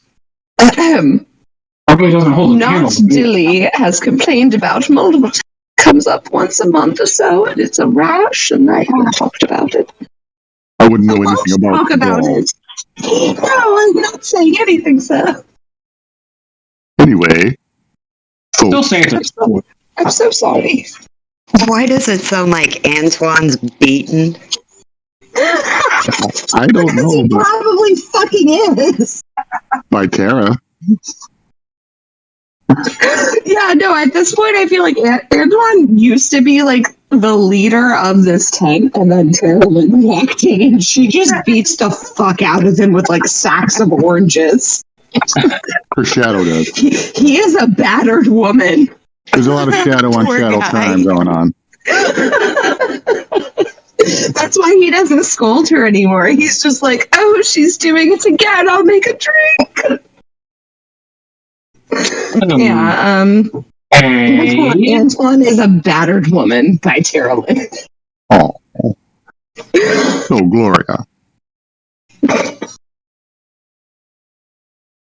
Probably doesn't hold a not candle. to me. Dilly has complained about multiple times. Comes up once a month or so, and it's a rash, and I haven't talked about it. I wouldn't know I won't anything about talk about balls. it. No, I'm not saying anything, sir. Anyway, Still folks, saying it's a I'm so sorry. Why does it sound like Antoine's beaten? I don't Because know, he but probably fucking is. by Tara, Yeah, no, at this point, I feel like Antoine used to be like the leader of this tent, and then Carolyn walked in and she just beats the fuck out of him with like sacks of oranges. her shadow does. He is a battered woman. There's a lot of shadow on Poor shadow guy. crime going on. That's why he doesn't scold her anymore. He's just like, oh, she's doing it again. I'll make a drink. Yeah, Hey. Antoine is a battered woman by Tara Lynn. Oh. So, Gloria,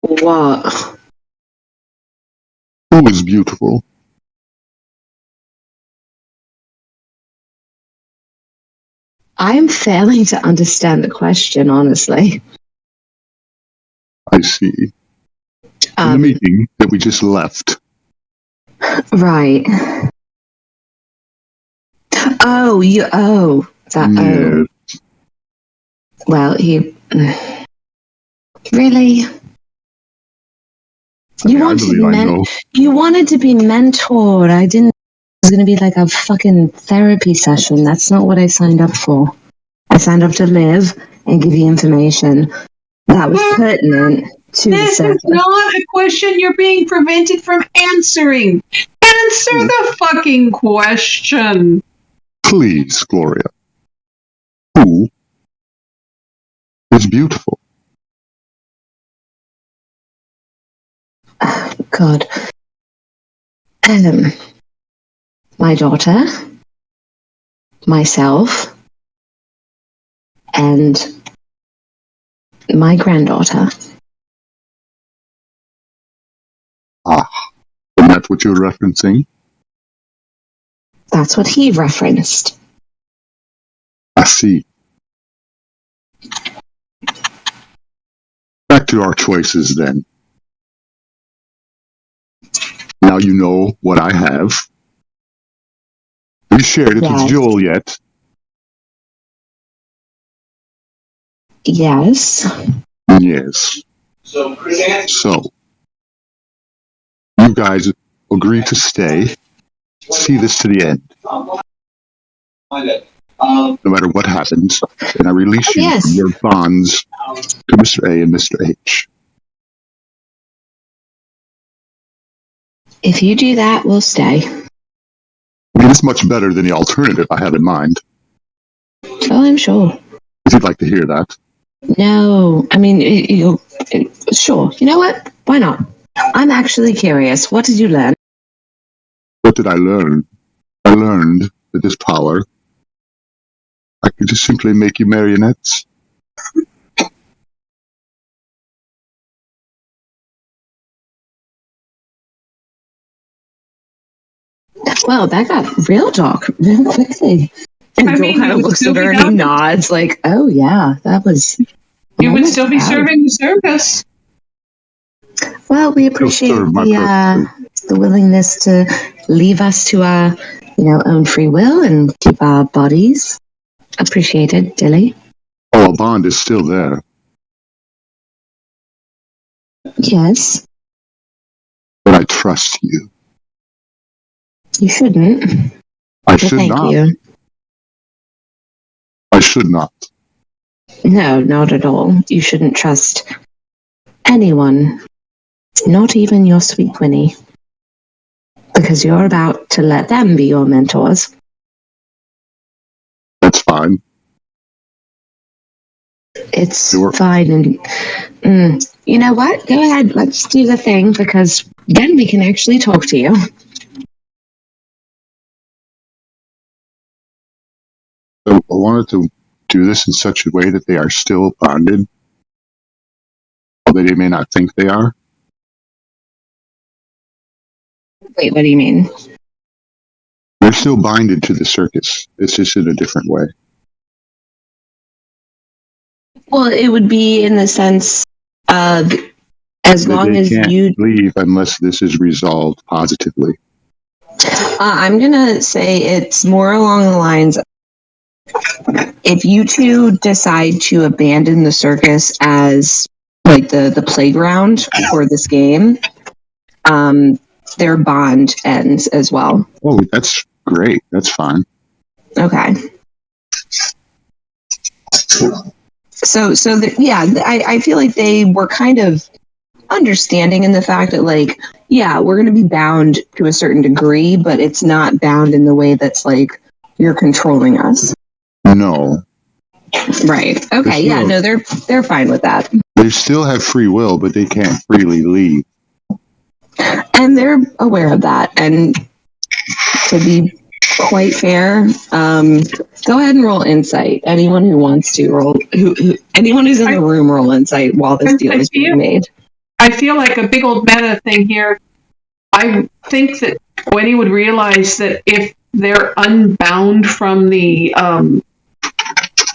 What? who is beautiful? I'm failing to understand the question, honestly. I see. In the meeting that we just left, Right. Oh, yeah, well, he really. I believe I know. You wanted to be mentored. I didn't. It was going to be like a fucking therapy session. That's not what I signed up for. I signed up to live and give you information that was pertinent to the This circus. is not a question you're being prevented from answering. Answer the fucking question. Please, Gloria. Who is beautiful? God. My daughter, myself, and my granddaughter. Ah, and that's what you're referencing? That's what he referenced. I see. Back to our choices then. Now you know what I have. We shared it Yes. with Joel yet. Yes. Yes. So, you guys agree to stay, see this to the end. No matter what happens, and I release you Yes. from your bonds to Mr. A and Mr. H. If you do that, we'll stay. I mean, it's much better than the alternative I have in mind, Oh, I'm sure. if you'd like to hear that. No, I mean, sure. You know what? Why not? I'm actually curious. What did you learn? What did I learn? I learned that this power, I could just simply make you marionettes. Well, that got real dark real quickly. And I Joel mean, kind you of would looks still at her be and he down- nods like, oh, yeah, that was... You would I'm still be proud. serving the circus. Well, we appreciate serve my the willingness to leave us to our, own free will and keep our bodies. Appreciated, Dilly. Oh, a bond is still there, Yes, but I trust you. you shouldn't. I Well, should thank not. you. I should not. No, not at all. You shouldn't trust anyone, not even your sweet Winnie, because you're about to let them be your mentors. That's fine. It's Sure. fine. And you know what? Go ahead. Let's do the thing because then we can actually talk to you. wanted to do this in such a way that they are still bonded, although they may not think they are. Wait, what do you mean? They're still binded to the circus. It's just in a different way. Well, it would be in the sense of as That long they as can't you. leave unless this is resolved positively. I'm going to say it's more along the lines if you two decide to abandon the circus as like the playground for this game, their bond ends as well. Oh, that's great. That's fine. Okay. I feel like they were kind of understanding in the fact that, like, yeah, we're going to be bound to a certain degree, but it's not bound in the way that's like you're controlling us. No. Right. Okay. Yeah. No, they're fine with that, They still have free will, but they can't freely leave. and they're aware of that. And to be quite fair, go ahead and roll insight. Anyone who wants to roll, anyone who's in the room, roll insight while this deal is being made. I feel like a big old meta thing here. I think that Gwenny would realize that if they're unbound from the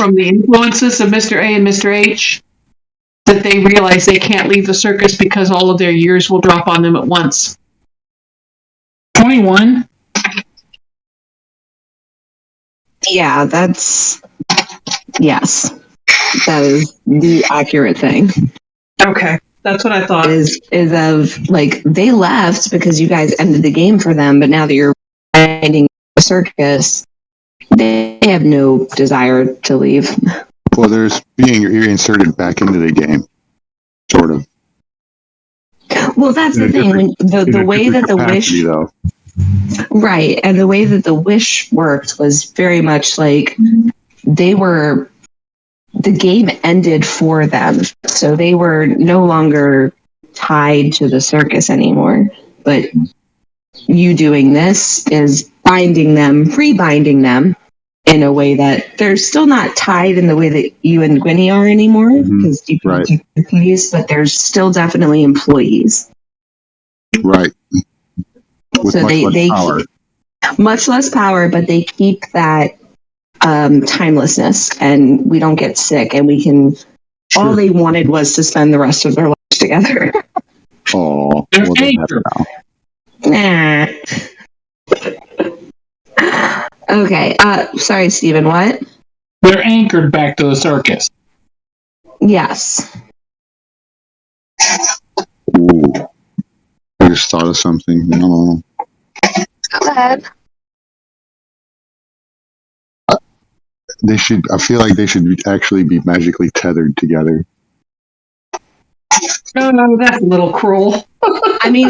influences of Mr. A and Mr. H, that they realize they can't leave the circus because all of their years will drop on them at once. 21. Yeah, yes, that is the accurate thing. Okay, that's what I thought. Is of like they left because you guys ended the game for them, but now that you're finding the circus, they have no desire to leave. Well, there's being reinserted back into the game, sort of. Well, that's the thing. When the way that the wish, though. right, and the way that the wish worked was very much like the game ended for them, so they were no longer tied to the circus anymore. But you doing this is binding them, rebinding them in a way that they're still not tied in the way that you and Gwenny are anymore, because you can keep employees, but there's still definitely employees. Right. With so much they power. keep much less power, but they keep that timelessness, and we don't get sick, and we can. Sure. All they wanted was to spend the rest of their lives together. Oh, nah. Okay. Sorry, Stephen. What? They're anchored back to the circus. Yes. Ooh. I just thought of something. No. Go ahead. They should. I feel like they should actually be magically tethered together. No, that's a little cruel. I mean,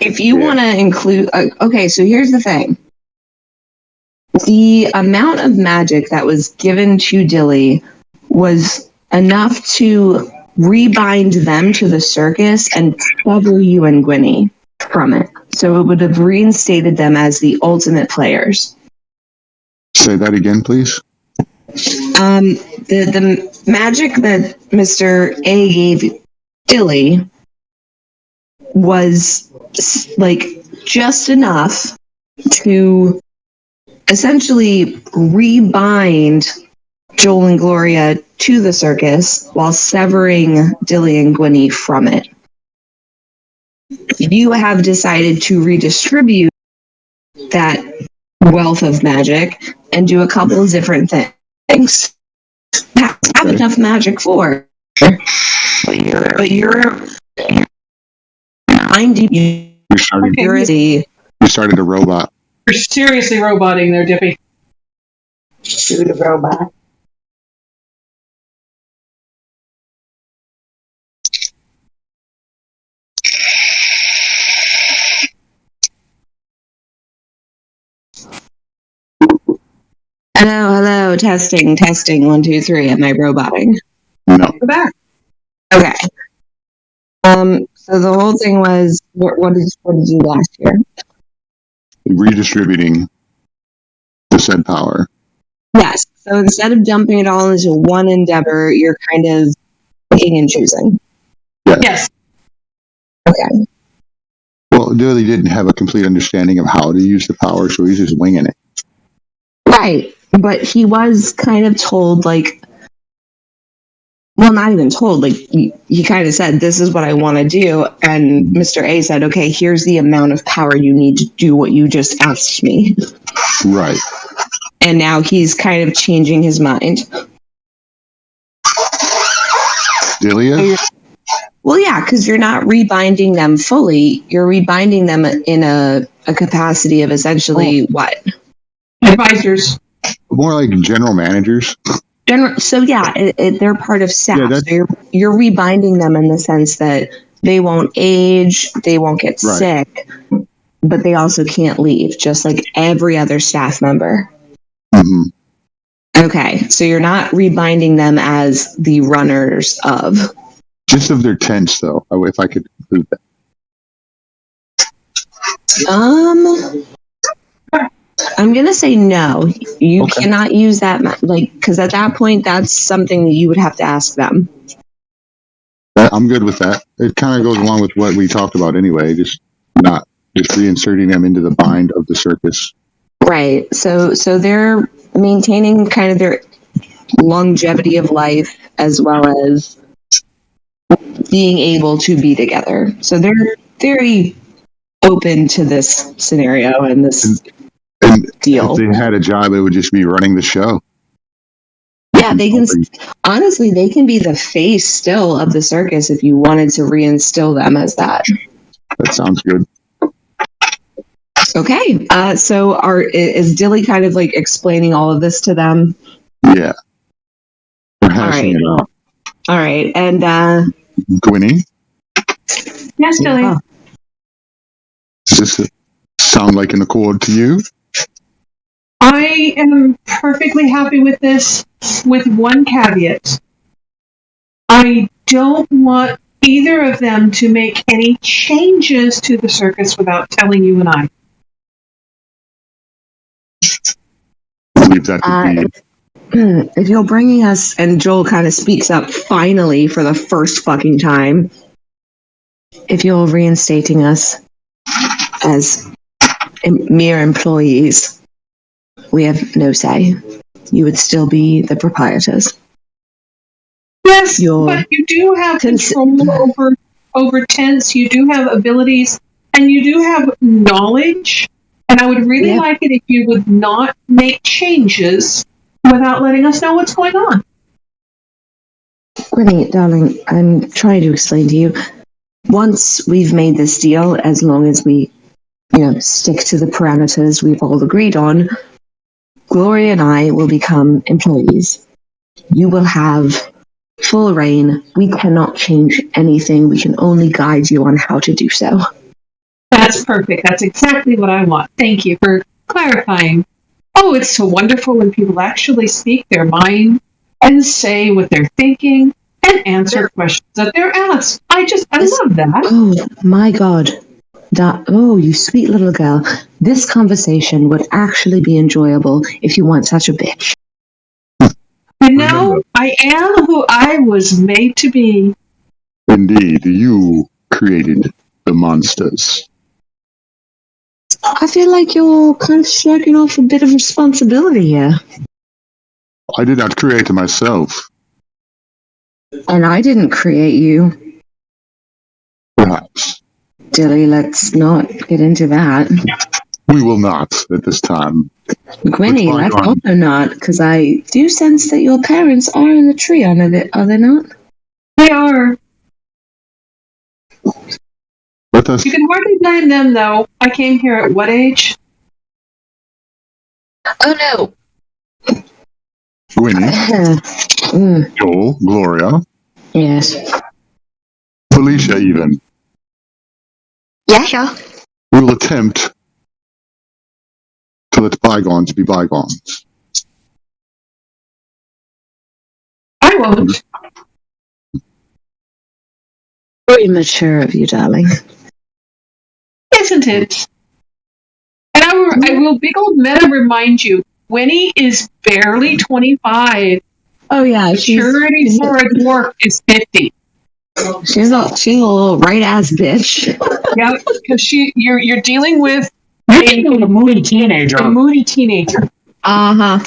if you want to include, okay. So here's the thing: the amount of magic that was given to Dilly was enough to rebind them to the circus and sever you and Gwenny from it. So it would have reinstated them as the ultimate players. Say that again, please. The magic that Mr. A gave Dilly was like just enough to essentially rebind Joel and Gloria to the circus while severing Dilly and Gwenny from it. You have decided to redistribute that wealth of magic and do a couple of different things. Have enough magic for, but you're finding We started a robot. You're seriously roboting there, Dippy. Shoot a robot. Hello, testing, 1, 2, 3. Am I roboting? No. Go back. Okay. So the whole thing was, what did you do last year? Redistributing the said power. Yes. So instead of dumping it all into one endeavor, you're kind of picking and choosing. Yes. Okay. Well, Dilly didn't have a complete understanding of how to use the power, so he's just winging it. Right. But he was kind of told, like, well, not even told, like, he kind of said, this is what I want to do. And Mr. A said, okay, here's the amount of power you need to do what you just asked me. Right. And now he's kind of changing his mind. Dilly is? Well, yeah, because you're not rebinding them fully. You're rebinding them in a capacity of essentially what? Advisors. More like general managers. So yeah, they're part of staff. Yeah, so you're rebinding them in the sense that they won't age, they won't get Right. sick, but they also can't leave, just like every other staff member. Mm-hmm. Okay, so you're not rebinding them as the runners of. Just of their tents, though, if I could include that. I'm gonna say no. You Okay. cannot use that, because at that point, that's something that you would have to ask them. I'm good with that. It kind of goes along with what we talked about anyway, just reinserting them into the bind of the circus. Right. So they're maintaining kind of their longevity of life as well as being able to be together. So they're very open to this scenario and this And deal. if they had a job, it would just be running the show. Yeah, they can, honestly, they can be the face still of the circus if you wanted to reinstill them as that. That sounds good. Okay. So is Dilly kind of like explaining all of this to them? Yeah. We're hashing it out. All right. And Gwynny, Yes, Dilly. yeah. does this sound like an accord to you? I am perfectly happy with this, with one caveat. I don't want either of them to make any changes to the circus without telling you and I. Leave that to be. If you're bringing us, and Joel kind of speaks up finally for the first fucking time, if you're reinstating us as mere employees, we have no say. You would still be the proprietors. Yes, but you do have control over tents, you do have abilities, and you do have knowledge. And I would really like it if you would not make changes without letting us know what's going on. Grinny, darling, I'm trying to explain to you. Once we've made this deal, as long as we, stick to the parameters we've all agreed on, Gloria and I will become employees. You will have full reign. We cannot change anything. We can only guide you on how to do so. That's perfect. That's exactly what I want. Thank you for clarifying. Oh, it's so wonderful when people actually speak their mind and say what they're thinking and answer questions that they're asked. I love that. Oh, my God. You sweet little girl. This conversation would actually be enjoyable if you weren't such a bitch. I am who I was made to be. Indeed, you created the monsters. I feel like you're kind of slacking off a bit of responsibility here. I did not create myself. And I didn't create you. Perhaps. Dilly, let's not get into that. We will not at this time. Gwynny, let's also not, because I do sense that your parents are in the tree, are they not? They are. Let us. You can hardly blame them, though. I came here at what age? Oh, no. Gwynny. Joel, Gloria. Yes. Felicia, even. Yeah, sure. We will attempt to let bygones be bygones. I won't. Very mature of you, darling. Isn't it? And I will big old meta remind you, Winnie is barely 25. Oh yeah, Maturity for a dwarf is 50. she's a little right ass bitch. Yeah, because you're dealing with You're dealing with a moody teenager. a moody teenager. Uh-huh.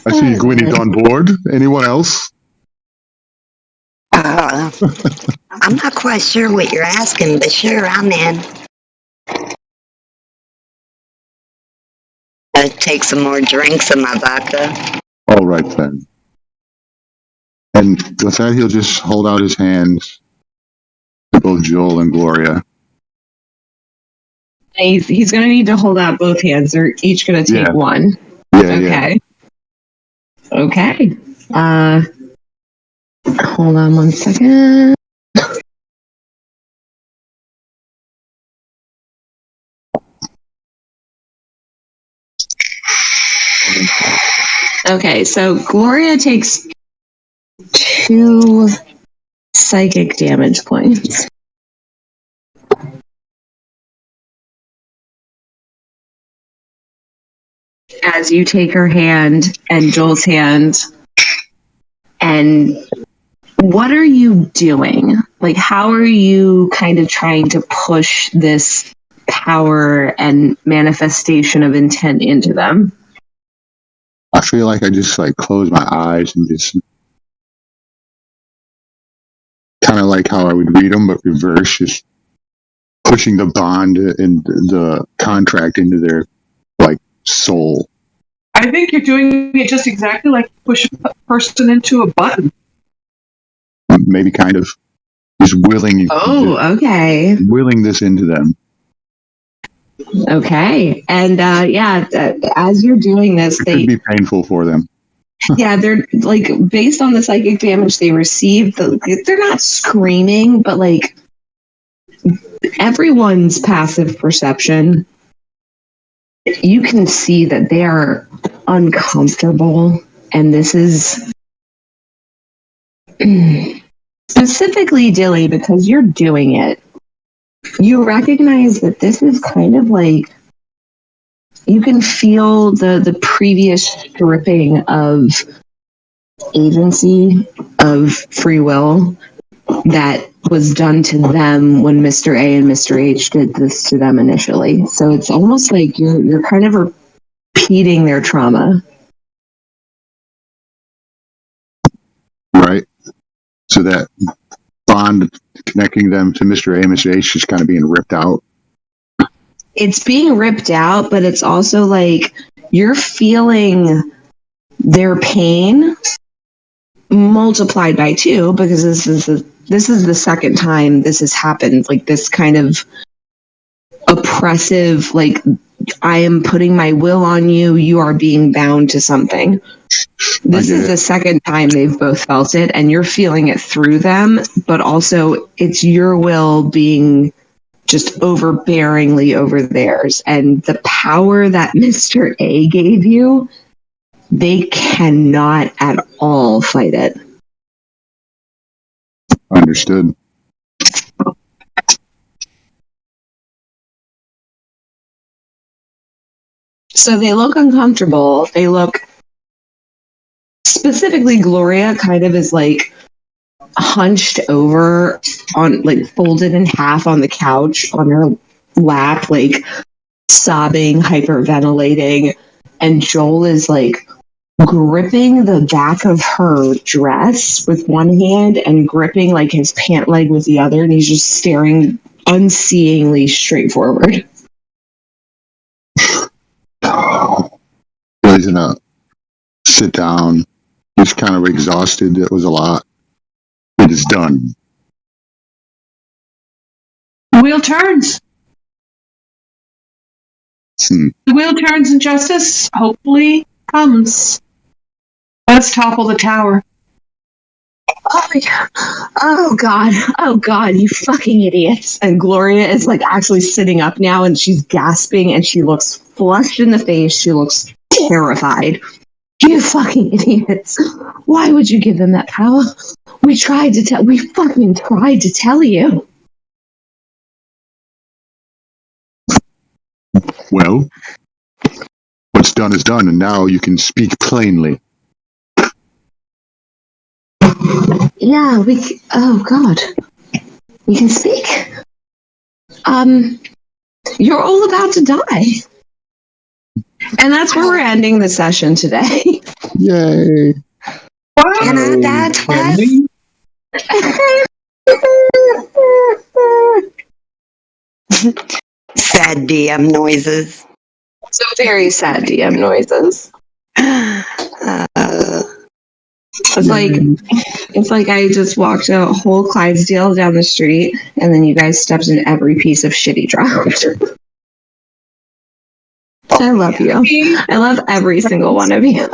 I see Gwynny's on board. Anyone else? I'm not quite sure what you're asking, but sure, I'm in. I'll take some more drinks of my vodka. All right then. And with that, he'll just hold out his hands to both Joel and Gloria. He's going to need to hold out both hands. They're each going to take one. Yeah. Okay. Hold on one second. Okay, so Gloria takes 2 psychic damage points. As you take her hand and Joel's hand, and what are you doing? Like, how are you kind of trying to push this power and manifestation of intent into them? I feel like I just like close my eyes and just kind of like how I would read them, but reverse, just pushing the bond and the contract into their like soul. I think you're doing it just exactly like push a person into a button. Maybe kind of just willing. Oh, okay. Willing this into them. Okay. And as you're doing this, It could be painful for them. they're like, based on the psychic damage they received, they're not screaming, but like everyone's passive perception, you can see that they are uncomfortable. And this is specifically Dilly, because you're doing it. You recognize that this is kind of like, you can feel the previous stripping of agency, of free will that was done to them when Mr. A and Mr. H did this to them initially. So it's almost like you're kind of repeating their trauma. Right? So that bond connecting them to Mr. A and Mr. H is kind of being ripped out. It's being ripped out, but it's also like you're feeling their pain multiplied by 2, because this is the second time this has happened. Like this kind of oppressive, like, I am putting my will on you, you are being bound to something. This is the second time they've both felt it, and you're feeling it through them, but also it's your will being just overbearingly over theirs. And the power that Mr. A gave you, they cannot at all fight it. Understood. So they look uncomfortable. They look, specifically Gloria kind of is like hunched over on, like folded in half on the couch on her lap, like sobbing, hyperventilating. And Joel is like gripping the back of her dress with one hand and gripping like his pant leg with the other. And he's just staring unseeingly straight forward. He's gonna sit down. He's kind of exhausted. It was a lot. It is done. The wheel turns. The wheel turns and justice hopefully comes. Let's topple the tower. Oh my god. Oh god, you fucking idiots. And Gloria is like actually sitting up now, and she's gasping, and she looks flushed in the face. She looks terrified. You fucking idiots. Why would you give them that power? We fucking tried to tell you. Well, what's done is done, and now you can speak plainly. Yeah, oh God. We can speak. You're all about to die. And that's where we're ending the session today. Yay! Can I die twice? Sad DM noises. So very sad DM noises. It's like I just walked a whole Clydesdale down the street, and then you guys stepped in every piece of shit he dropped. I love you. I love every single one of you.